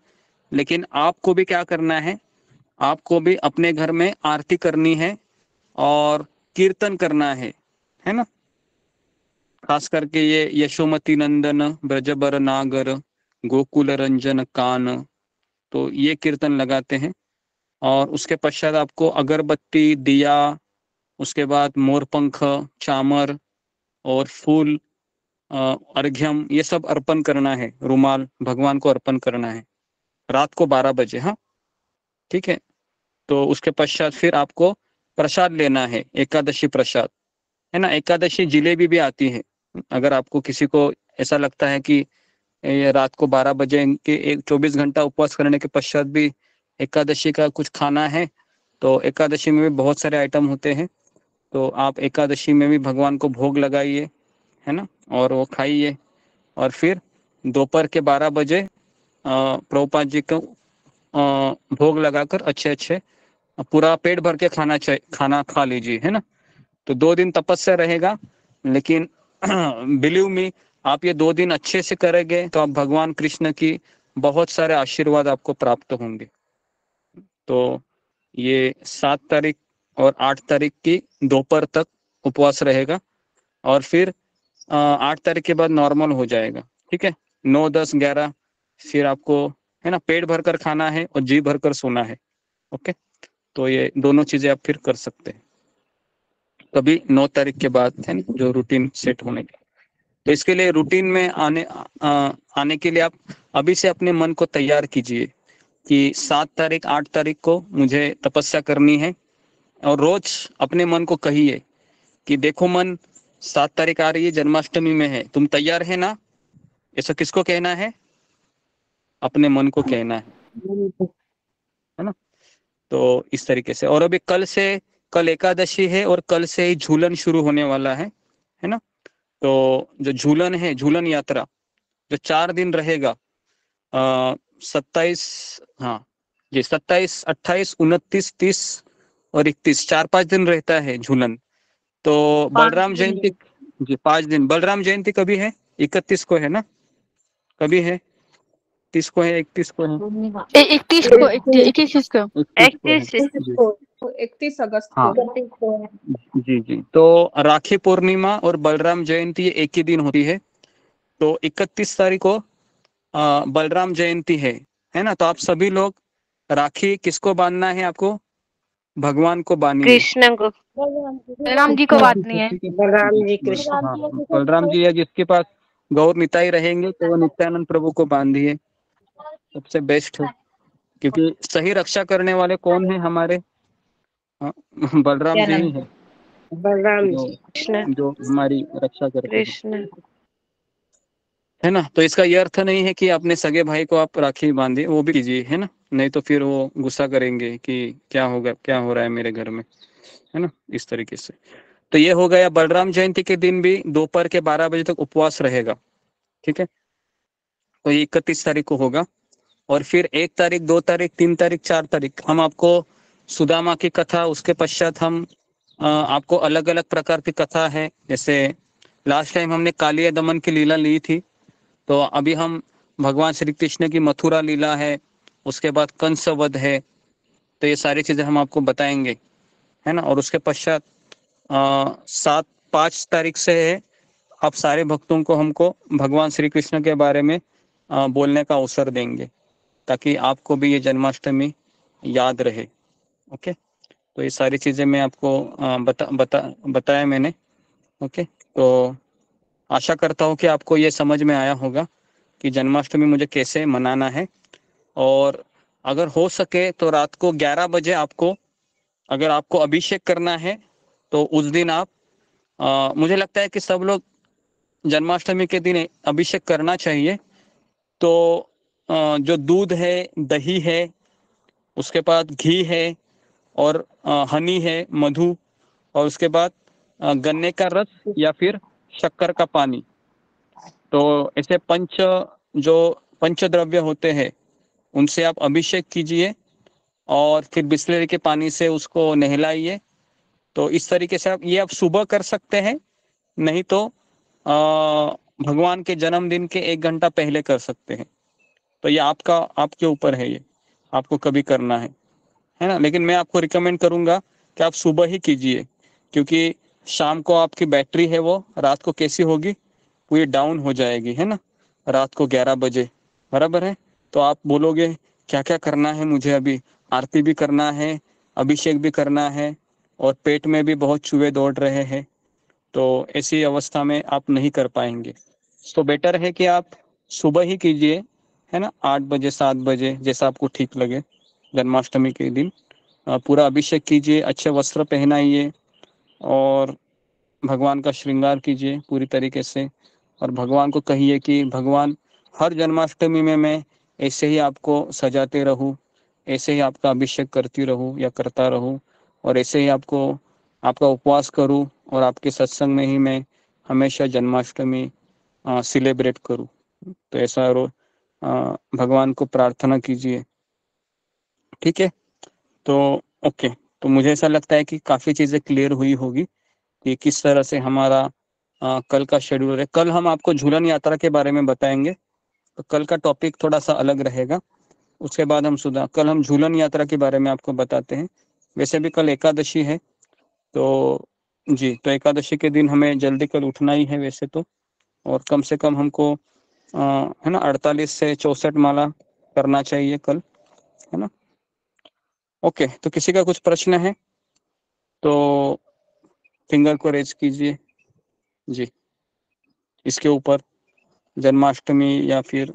लेकिन आपको भी क्या करना है, आपको भी अपने घर में आरती करनी है और कीर्तन करना है ना। खास करके ये यशोमती नंदन ब्रजबर नागर गोकुल रंजन कान, तो ये कीर्तन लगाते हैं। और उसके पश्चात आपको अगरबत्ती, दिया, उसके बाद मोरपंख, चामर और फूल, अर्घ्यम, ये सब अर्पण करना है। रुमाल भगवान को अर्पण करना है रात को 12 बजे, हाँ ठीक है। तो उसके पश्चात फिर आपको प्रसाद लेना है, एकादशी प्रसाद, है ना। एकादशी जिलेबी भी आती है। अगर आपको किसी को ऐसा लगता है कि ये रात को 12 बजे के 24 घंटा उपवास करने के पश्चात भी एकादशी का कुछ खाना है, तो एकादशी में भी बहुत सारे आइटम होते हैं। तो आप एकादशी में भी भगवान को भोग लगाइए, है ना, और वो खाइए। और फिर दोपहर के 12 बजे प्रभुपाद जी को भोग लगाकर अच्छे पूरा पेट भर के खाना खा लीजिए, है ना। तो 2 दिन तपस्या रहेगा, लेकिन बिलीव मी, आप ये 2 दिन अच्छे से करेंगे तो आप भगवान कृष्ण की बहुत सारे आशीर्वाद आपको प्राप्त होंगे। तो ये 7 तारीख और 8 तारीख की दोपहर तक उपवास रहेगा, और फिर 8 तारीख के बाद नॉर्मल हो जाएगा, ठीक है। 9, 10, 11 फिर आपको, है ना, पेट भरकर खाना है और जी भरकर सोना है। ओके, तो ये दोनों चीजें आप फिर कर सकते हैं कभी 9 तारीख के बाद, है ना, जो रूटीन सेट होने के। तो इसके लिए रूटीन में आने के लिए आप अभी से अपने मन को तैयार कीजिए कि 7 तारीख 8 तारीख को मुझे तपस्या करनी है। और रोज अपने मन को कहिए कि देखो मन, 7 तारीख आ रही है, जन्माष्टमी में है, तुम तैयार है ना। ऐसा किसको कहना है? अपने मन को कहना है ना। तो इस तरीके से। और अभी कल एकादशी है और कल से ही झूलन शुरू होने वाला है ना। तो जो झूलन है, झूलन यात्रा जो 4 दिन रहेगा, 27, हाँ जी, 27, 28, 29, 30 और 31, 4-5 दिन रहता है झूलन। तो बलराम जयंती जी 5 दिन। बलराम जयंती कभी है? 31 को है ना? कभी है? 30 को है, 31 को है? 31 को 21 को 31 अगस्त हाँ को। जी जी। तो राखी पूर्णिमा और बलराम जयंती एक ही दिन होती है। तो 31 तारीख को बलराम जयंती है ना। तो आप सभी लोग राखी किसको बांधना है? आपको भगवान को बांधनी है। कृष्ण को, बलराम जी को बांटनी है। बलराम जी कृष्ण। हाँ, बलराम जी है जिसके पास गौर निताई रहेंगे तो वो नित्यानंद प्रभु को बांधिए, सबसे बेस्ट है। क्योंकि सही रक्षा करने वाले कौन है हमारे? बलराम जी ही है बलराम जो जी कृष्ण। जो हमारी रक्षा करते हैं, कृष्ण है ना। तो इसका ये अर्थ नहीं है कि अपने सगे भाई को आप राखी बांधिए, वो भी कीजिए, है ना। नहीं तो फिर वो गुस्सा करेंगे कि क्या होगा, क्या हो रहा है मेरे घर में, है ना, इस तरीके से। तो ये हो गया। बलराम जयंती के दिन भी दोपहर के 12 बजे तक उपवास रहेगा, ठीक है। तो ये 31 तारीख को होगा। और फिर 1 तारीख, 2 तारीख, 3 तारीख, 4 तारीख हम आपको सुदामा की कथा, उसके पश्चात हम आपको अलग अलग प्रकार की कथा है। जैसे लास्ट टाइम हमने कालिया दमन की लीला ली थी, तो अभी हम भगवान श्री कृष्ण की मथुरा लीला है, उसके बाद कंस वध है। तो ये सारी चीजें हम आपको बताएंगे, है ना। और उसके पश्चात 5 तारीख से है, आप सारे भक्तों को हमको भगवान श्री कृष्ण के बारे में बोलने का अवसर देंगे, ताकि आपको भी ये जन्माष्टमी याद रहे। ओके, तो ये सारी चीजें मैं आपको बताया मैंने। ओके, तो आशा करता हूँ कि आपको ये समझ में आया होगा कि जन्माष्टमी मुझे कैसे मनाना है। और अगर हो सके तो रात को 11 बजे आपको, अगर आपको अभिषेक करना है तो उस दिन आप मुझे लगता है कि सब लोग जन्माष्टमी के दिन अभिषेक करना चाहिए। तो जो दूध है, दही है, उसके बाद घी है, और हनी है, मधु, और उसके बाद गन्ने का रस या फिर शक्कर का पानी। तो ऐसे जो पंचद्रव्य होते हैं उनसे आप अभिषेक कीजिए और फिर बिस्लेरी के पानी से उसको नहलाइए। तो इस तरीके से आप सुबह कर सकते हैं, नहीं तो भगवान के जन्मदिन के 1 घंटा पहले कर सकते हैं। तो ये आपके ऊपर है, ये आपको कभी करना है ना। लेकिन मैं आपको रिकमेंड करूंगा कि आप सुबह ही कीजिए, क्योंकि शाम को आपकी बैटरी है वो रात को कैसी होगी, पूरी डाउन हो जाएगी, है ना, रात को 11 बजे, बराबर है। तो आप बोलोगे क्या क्या करना है मुझे, अभी आरती भी करना है, अभिषेक भी करना है, और पेट में भी बहुत चूहे दौड़ रहे हैं, तो ऐसी अवस्था में आप नहीं कर पाएंगे। तो बेटर है कि आप सुबह ही कीजिए, है ना, 8 बजे 7 बजे जैसा आपको ठीक लगे। जन्माष्टमी के दिन पूरा अभिषेक कीजिए, अच्छे वस्त्र पहनाइए और भगवान का श्रृंगार कीजिए पूरी तरीके से। और भगवान को कहिए कि भगवान, हर जन्माष्टमी में मैं ऐसे ही आपको सजाते रहूं, ऐसे ही आपका अभिषेक करती रहूं या करता रहूं, और ऐसे ही आपका उपवास करूं, और आपके सत्संग में ही मैं हमेशा जन्माष्टमी सेलिब्रेट करूं। तो ऐसा भगवान को प्रार्थना कीजिए, ठीक है। तो ओके, तो मुझे ऐसा लगता है कि काफ़ी चीज़ें क्लियर हुई होगी कि किस तरह से हमारा कल का शेड्यूल है। कल हम आपको झूलन यात्रा के बारे में बताएंगे, तो कल का टॉपिक थोड़ा सा अलग रहेगा। उसके बाद कल हम झूलन यात्रा के बारे में आपको बताते हैं। वैसे भी कल एकादशी है, तो जी, तो एकादशी के दिन हमें जल्दी कल उठना ही है वैसे तो, और कम से कम हमको है ना 48 से 64 माला करना चाहिए कल, है ना। ओके, तो किसी का कुछ प्रश्न है तो फिंगर को रेज कीजिए जी, इसके ऊपर, जन्माष्टमी या फिर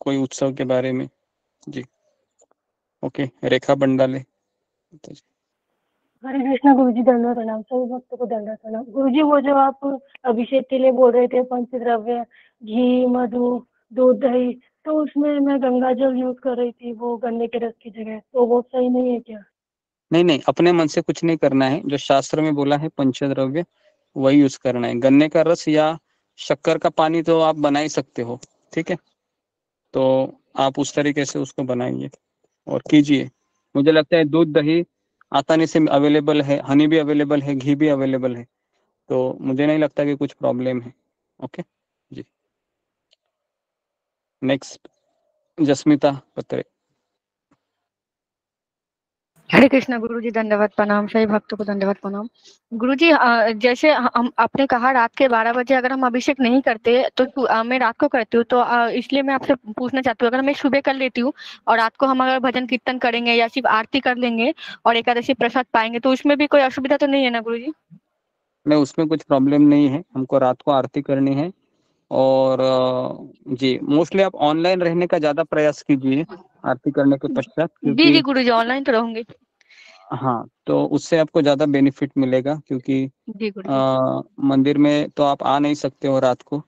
कोई उत्सव के बारे में जी। ओके, रेखा बंडाले। हरे कृष्णा गुरु जी, दंडवत प्रणाम। सभी भक्तों को दंडवत प्रणाम। गुरु जी, वो जो आप अभिषेक के लिए बोल रहे थे, पंचद्रव्य, घी, मधु, दूध, दही, तो उसमें मैं गंगा जल यूज कर रही थी वो गन्ने के रस की जगह, तो वो सही नहीं है क्या? नहीं नहीं, अपने मन से कुछ नहीं करना है। जो शास्त्र में बोला है पंचद्रव्य वही यूज करना है। गन्ने का रस या शक्कर का पानी तो आप बना ही सकते हो, ठीक है। तो आप उस तरीके से उसको बनाइए और कीजिए। मुझे लगता है दूध दही आसानी से अवेलेबल है, हनी भी अवेलेबल है, घी भी अवेलेबल है, तो मुझे नहीं लगता कि कुछ प्रॉब्लम है। ओके जी। नेक्स्ट जस्मिता पत्रे। हरे कृष्णा गुरुजी, दंडवत प्रणाम। सभी भक्तों को दंडवत प्रणाम। गुरुजी, जैसे हम आपने कहा रात के 12 बजे अगर हम अभिषेक नहीं करते तो मैं रात को करती हूँ, तो इसलिए मैं आपसे पूछना चाहती हूँ, अगर मैं सुबह कर लेती हूँ और रात को हम अगर भजन कीर्तन करेंगे या सिर्फ आरती कर लेंगे और एकादशी प्रसाद पाएंगे तो उसमें भी कोई असुविधा तो नहीं है ना गुरुजी? नहीं, उसमें कुछ प्रॉब्लम नहीं है। हमको रात को आरती करनी है और जी मोस्टली आप ऑनलाइन रहने का ज्यादा प्रयास कीजिए आरती करने के पश्चात, जी जी क्योंकि गुरुजी, ऑनलाइन तो रहूंगी। हाँ तो उससे आपको ज्यादा बेनिफिट मिलेगा, क्योंकि जी गुरुजी। मंदिर में तो आप आ नहीं सकते हो रात को,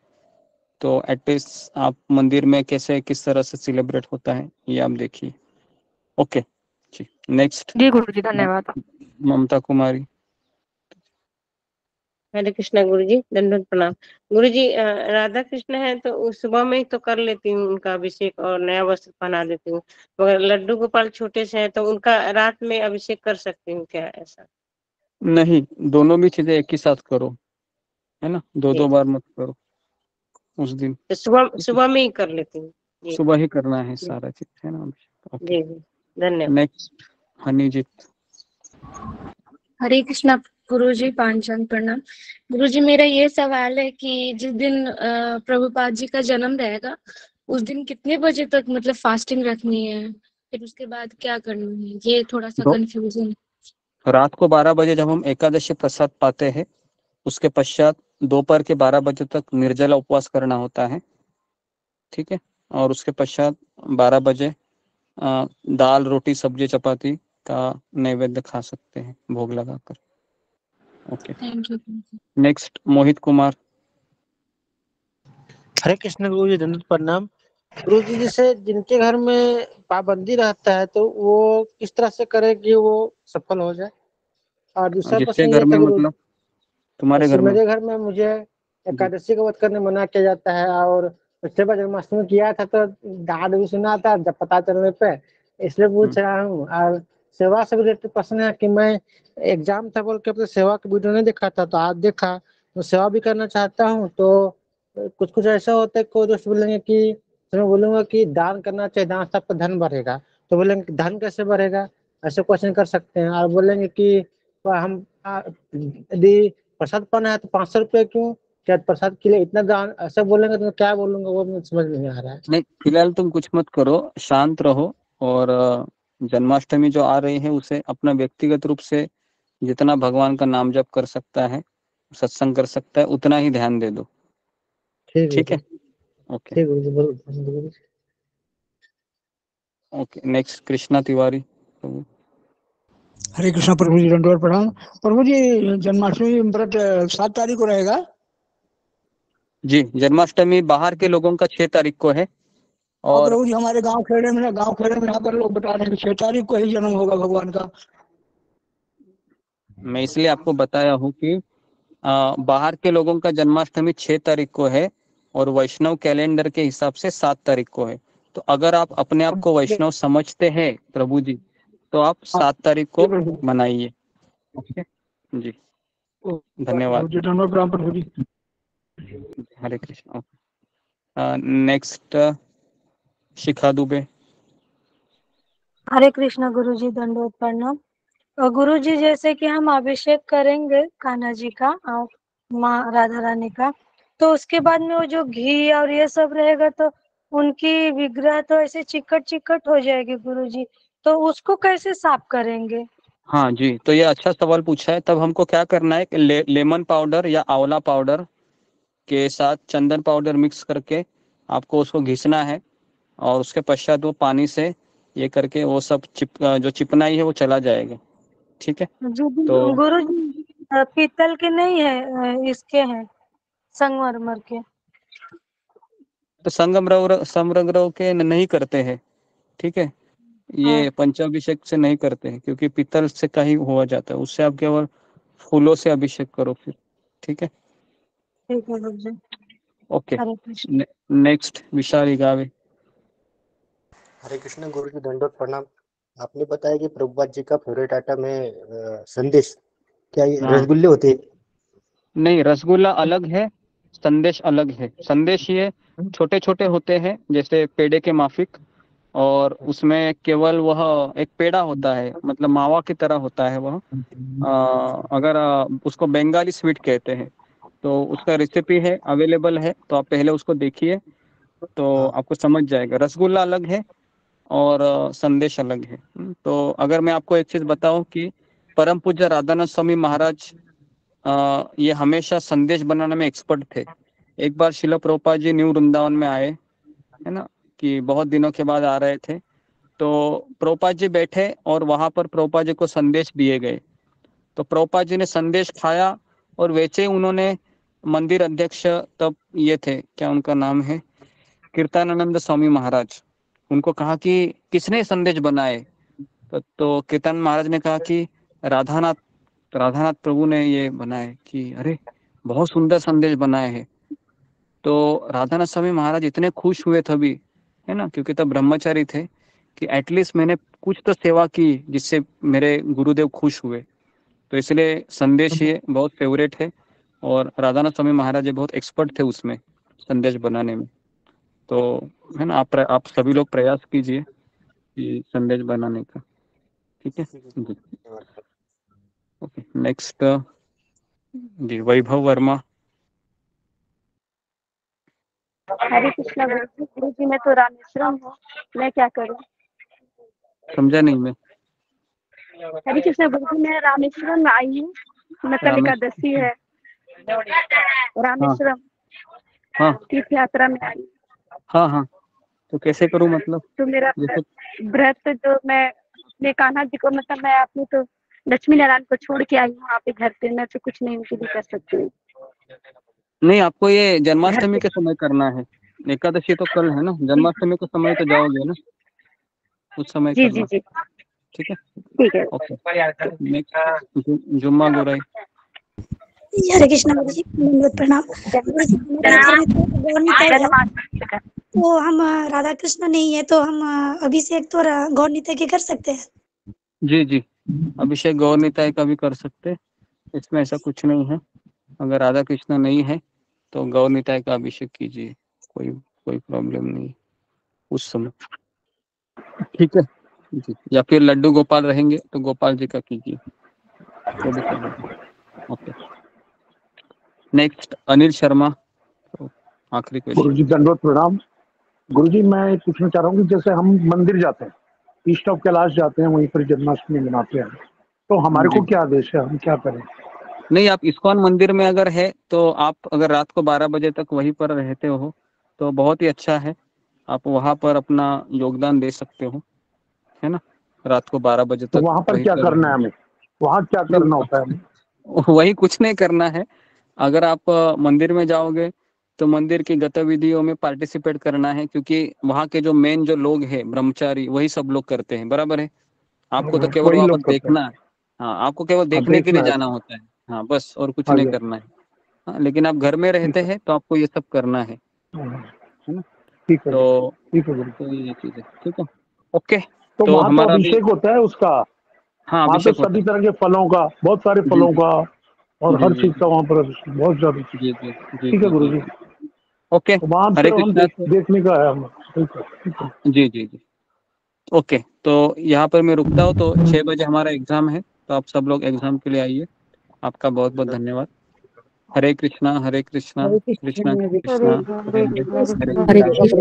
तो एटलीस्ट आप मंदिर में कैसे किस तरह से सेलिब्रेट होता है ये आप देखिए। ओके जी। नेक्स्ट जी गुरुजी, धन्यवाद। ममता कुमारी। हरे कृष्णा गुरुजी, दंडवत प्रणाम। गुरुजी, राधा कृष्ण है तो सुबह में ही तो कर लेती हूँ उनका अभिषेक और नया वस्त्र पहना देती हूँ, मगर लड्डू गोपाल छोटे से हैं तो उनका रात में अभिषेक कर सकती हूँ क्या ऐसा? नहीं, दोनों भी चीजें एक ही साथ करो, है ना, दो जी दो बार मत करो उस दिन। तो सुबह में ही कर लेती हूँ। जी सुबह ही करना है जी सारा चीज, है ना। ओके जी जी, धन्यवाद। नेक्स्ट हनीजीत। हरे कृष्णा गुरुजी, पांचन प्रणाम। गुरुजी, मेरा ये सवाल है कि जिस दिन प्रभुपाद जी का जन्म रहेगा उस दिन कितने बजे तक मतलब फास्टिंग रखनी है, फिर उसके बाद क्या करना है, ये थोड़ा सा दो कंफ्यूजन। रात को 12 बजे जब हम एकादशी प्रसाद पाते हैं उसके पश्चात दोपहर के 12 बजे तक निर्जला उपवास करना होता है, ठीक है। और उसके पश्चात 12 बजे दाल रोटी सब्जी चपाती का नैवेद्य खा सकते हैं भोग लगाकर। Okay thank you. Next Mohit Kumar. हरे कृष्ण गुरु जी, दंडवत प्रणाम। गुरु जी, जैसे जिनके घर में पाबंदी रहता है तो वो किस तरह से करे कि वो सफल हो जाए? और दूसरा जिसके प्रश्न घर ये में था गुरु, मतलब तुम्हारे जैसे घर में? मेरे घर में मुझे जी एकादशी का व्रत करने मना किया जाता है, और पिछले बार जन्माष्टमी किया था तो डांट भी सुना था जब पता चलने पे, इसलिए पूछ रहा हूँ। और सेवा से रिलेटेड प्रश्न है कि मैं एग्जाम था बोल के अपने सेवा का वीडियो नहीं देखा था, तो आज देखा तो सेवा भी करना चाहता हूँ। तो कुछ कुछ ऐसा होता है, कोई दोस्त बोलेंगे कि तो मैं बोलूंगा कि दान करना चाहिए, दान से आपका धन बढ़ेगा, तो बोलेंगे कि धन कैसे बढ़ेगा, ऐसे क्वेश्चन कर सकते हैं। और बोलेंगे कि हम यदि प्रसाद पाना है तो 500 रुपये क्यों, क्या प्रसाद के लिए इतना दान, ऐसा बोलेंगे तो मैं क्या बोलूंगा वो मुझे समझ में नहीं आ रहा है। नहीं, फिलहाल तुम कुछ मत करो, शांत रहो। और जन्माष्टमी जो आ रही है उसे अपना व्यक्तिगत रूप से जितना भगवान का नाम जप कर सकता है, सत्संग कर सकता है, उतना ही ध्यान दे दो, ठीक है। ओके ठीक गुरु जी, बोलो। Okay next Krishna Tiwari. हरे कृष्णा प्रभु जी, दंडवत प्रणाम। प्रभु जी, जन्माष्टमी व्रत 7 तारीख को रहेगा? जी जन्माष्टमी बाहर के लोगों का 6 तारीख को है। और और प्रभु जी, हमारे गांव खेड़े में यहाँ पर लोग बता रहे हैं कि 6 तारीख को ही जन्म होगा भगवान का। मैं इसलिए आपको बताया हूँ कि बाहर के लोगों का जन्माष्टमी 6 तारीख को है और वैष्णव कैलेंडर के हिसाब से 7 तारीख को है। तो अगर आप अपने आप को वैष्णव समझते हैं प्रभु जी, तो आप 7 तारीख को मनाइए। ओके जी, धन्यवाद। धन्यवाद प्रभु जी। हरे कृष्ण। नेक्स्ट शिखा दुबे। हरे कृष्णा गुरुजी, दंडवत प्रणाम। और गुरुजी, जैसे कि हम अभिषेक करेंगे कान्हा जी का और माँ राधा रानी का, तो उसके बाद में वो जो घी और ये सब रहेगा तो उनकी विग्रह तो ऐसे चिकट चिकट हो जाएगी गुरुजी, तो उसको कैसे साफ करेंगे? हाँ जी, तो ये अच्छा सवाल पूछा है। तब हमको क्या करना है कि लेमन पाउडर या आंवला पाउडर के साथ चंदन पाउडर मिक्स करके आपको उसको घिसना है, और उसके पश्चात वो पानी से ये करके वो सब जो चिपनाई है वो चला जाएगा, ठीक है। तो गुरुजी, पीतल के नहीं है, इसके हैं संगमरमर के। तो समग्र के नहीं करते हैं, ठीक है। ये पंचाभिषेक से नहीं करते हैं क्योंकि पीतल से का ही हुआ जाता है, उससे आप केवल फूलों से अभिषेक करो फिर, ठीक है। ठीक है गुरुजी। ओके, हरे कृष्ण। नेक्स्ट विशाली गावे। हरे कृष्ण गुरु जी, दंडोत प्रणाम। आपने बताया कि प्रभुपाद जी का फेवरेट आइटम है संदेश, क्या ये हाँ। रसगुल्ले होते हैं? नहीं, रसगुल्ला अलग है, संदेश अलग है। संदेश ये छोटे छोटे होते हैं जैसे पेड़े के माफिक, और उसमें केवल वह एक पेड़ा होता है, मतलब मावा की तरह होता है वह। अगर उसको बंगाली स्वीट कहते हैं, तो उसका रेसिपी है, अवेलेबल है, तो आप पहले उसको देखिए तो आपको समझ जाएगा। रसगुल्ला अलग है और संदेश अलग है। तो अगर मैं आपको एक चीज बताऊं कि परम पूज्य राधानाथ स्वामी महाराज ये हमेशा संदेश बनाने में एक्सपर्ट थे। एक बार शिला प्रभुपाद जी न्यू वृंदावन में आए, है ना, कि बहुत दिनों के बाद आ रहे थे, तो प्रभुपाद जी बैठे और वहां पर प्रभुपाद जी को संदेश दिए गए। तो प्रभुपाद जी ने संदेश खाया और वैसे ही उन्होंने मंदिर अध्यक्ष, तब ये थे, क्या उनका नाम है, कीर्तनानंद स्वामी महाराज, उनको कहा कि किसने संदेश बनाए? तो कीर्तन महाराज ने कहा कि राधानाथ प्रभु ने ये बनाए। कि अरे बहुत सुंदर संदेश बनाए हैं। तो राधानाथ स्वामी महाराज इतने खुश हुए तभी, है ना, क्योंकि तब ब्रह्मचारी थे, कि एटलीस्ट मैंने कुछ तो सेवा की जिससे मेरे गुरुदेव खुश हुए। तो इसलिए संदेश ये बहुत फेवरेट है और राधानाथ स्वामी महाराज ये बहुत एक्सपर्ट थे उसमें, संदेश बनाने में। तो है ना, आप सभी लोग प्रयास कीजिए कि संदेश बनाने का, ठीक है जी। ओके, नेक्स्ट जी वैभव वर्मा। हरे कृष्णा गुरु जी, मैं तो रामेश्वरम हूँ, मैं क्या करूँ? समझा नहीं मैं। हरे कृष्णा गुरु जी, मैं रामेश्वरम में आई हूँ, मैं कल एकादशी है, रामेश्वरम हाँ तीर्थ यात्रा में आई। हाँ हाँ, तो कैसे करूँ मतलब? तो मेरा जैसे व्रत जो मैं अपने कान्हा जी को, मतलब मैं अपने तो लक्ष्मी नारायण को छोड़ के आई हूँ वहाँ पे घर पे, मैं तो कुछ नहीं उनके लिए कर सकती हूँ। नहीं, आपको ये जन्माष्टमी के समय करना है। एकादशी तो कल है ना, जन्माष्टमी के समय तो जाओगे ना, उस समय जी करना। जी जी, ठीक है ठीक है। ओके, नेक्स्ट जुम्मा गुराई। हरे कृष्णा गुरु जी, दंडवत प्रणाम। गुरु जी, तो हम राधा कृष्ण नहीं है, तो हम अभिषेक तो गौर निताई के कर सकते हैं? जी जी, अभिषेक गौर निताई का भी कर सकते, इसमें ऐसा कुछ नहीं है। अगर राधा कृष्ण नहीं है तो गौर निताई का अभिषेक कीजिए, कोई प्रॉब्लम नहीं उस समय, ठीक है जी। या फिर लड्डू गोपाल रहेंगे तो गोपाल जी का कीजिए, तो भी चलेगा। ओके, नेक्स्ट अनिल शर्मा, तो आखिरी क्वेश्चन। गुरु जी दंडवत प्रणाम। गुरु जी, मैं पूछना चाह रहा हूँ कि जैसे हम मंदिर जाते हैं, ईस्ट ऑफ कैलाश जाते हैं, वहीं पर जन्माष्टमी मनाते हैं, तो हमारे को क्या आदेश है, हम क्या करें? नहीं, आप इस्कॉन मंदिर में अगर है तो आप अगर रात को 12 बजे तक वहीं पर रहते हो तो बहुत ही अच्छा है, आप वहां पर अपना योगदान दे सकते हो, है ना, रात को 12 बजे तक। तो वहां पर क्या करना है हमें? वहां क्या करना होता है हमें? वही कुछ नहीं करना है। अगर आप मंदिर में जाओगे तो मंदिर की गतिविधियों में पार्टिसिपेट करना है, क्योंकि वहाँ के जो मेन जो लोग हैं ब्रह्मचारी, वही सब लोग करते हैं, बराबर है। आपको तो केवल वहाँ पर देखना है। हाँ, आपको केवल देखने के लिए जाना होता है, हाँ बस, और कुछ नहीं करना है। हाँ, लेकिन आप घर में रहते हैं तो आपको ये सब करना है ना। ठीक है, तो ये चीज है, ठीक है ओके। तो वहाँ तो अभिषेक होता है उसका? हाँ, वहाँ तो सभी तरह के फलों का, बहुत सारे फलों का और हर चीज का वहाँ पर बहुत ज्यादा चीज। ठीक है गुरु जी, ओके। वहाँ पर हम देखने का है हम। जी जी जी, ओके। तो यहाँ पर मैं रुकता हूँ, तो 6 बजे हमारा एग्जाम है, तो आप सब लोग एग्जाम के लिए आइए। आपका बहुत बहुत धन्यवाद। हरे कृष्णा हरे कृष्णा कृष्णा कृष्णा हरे हरे हरे कृष्णा।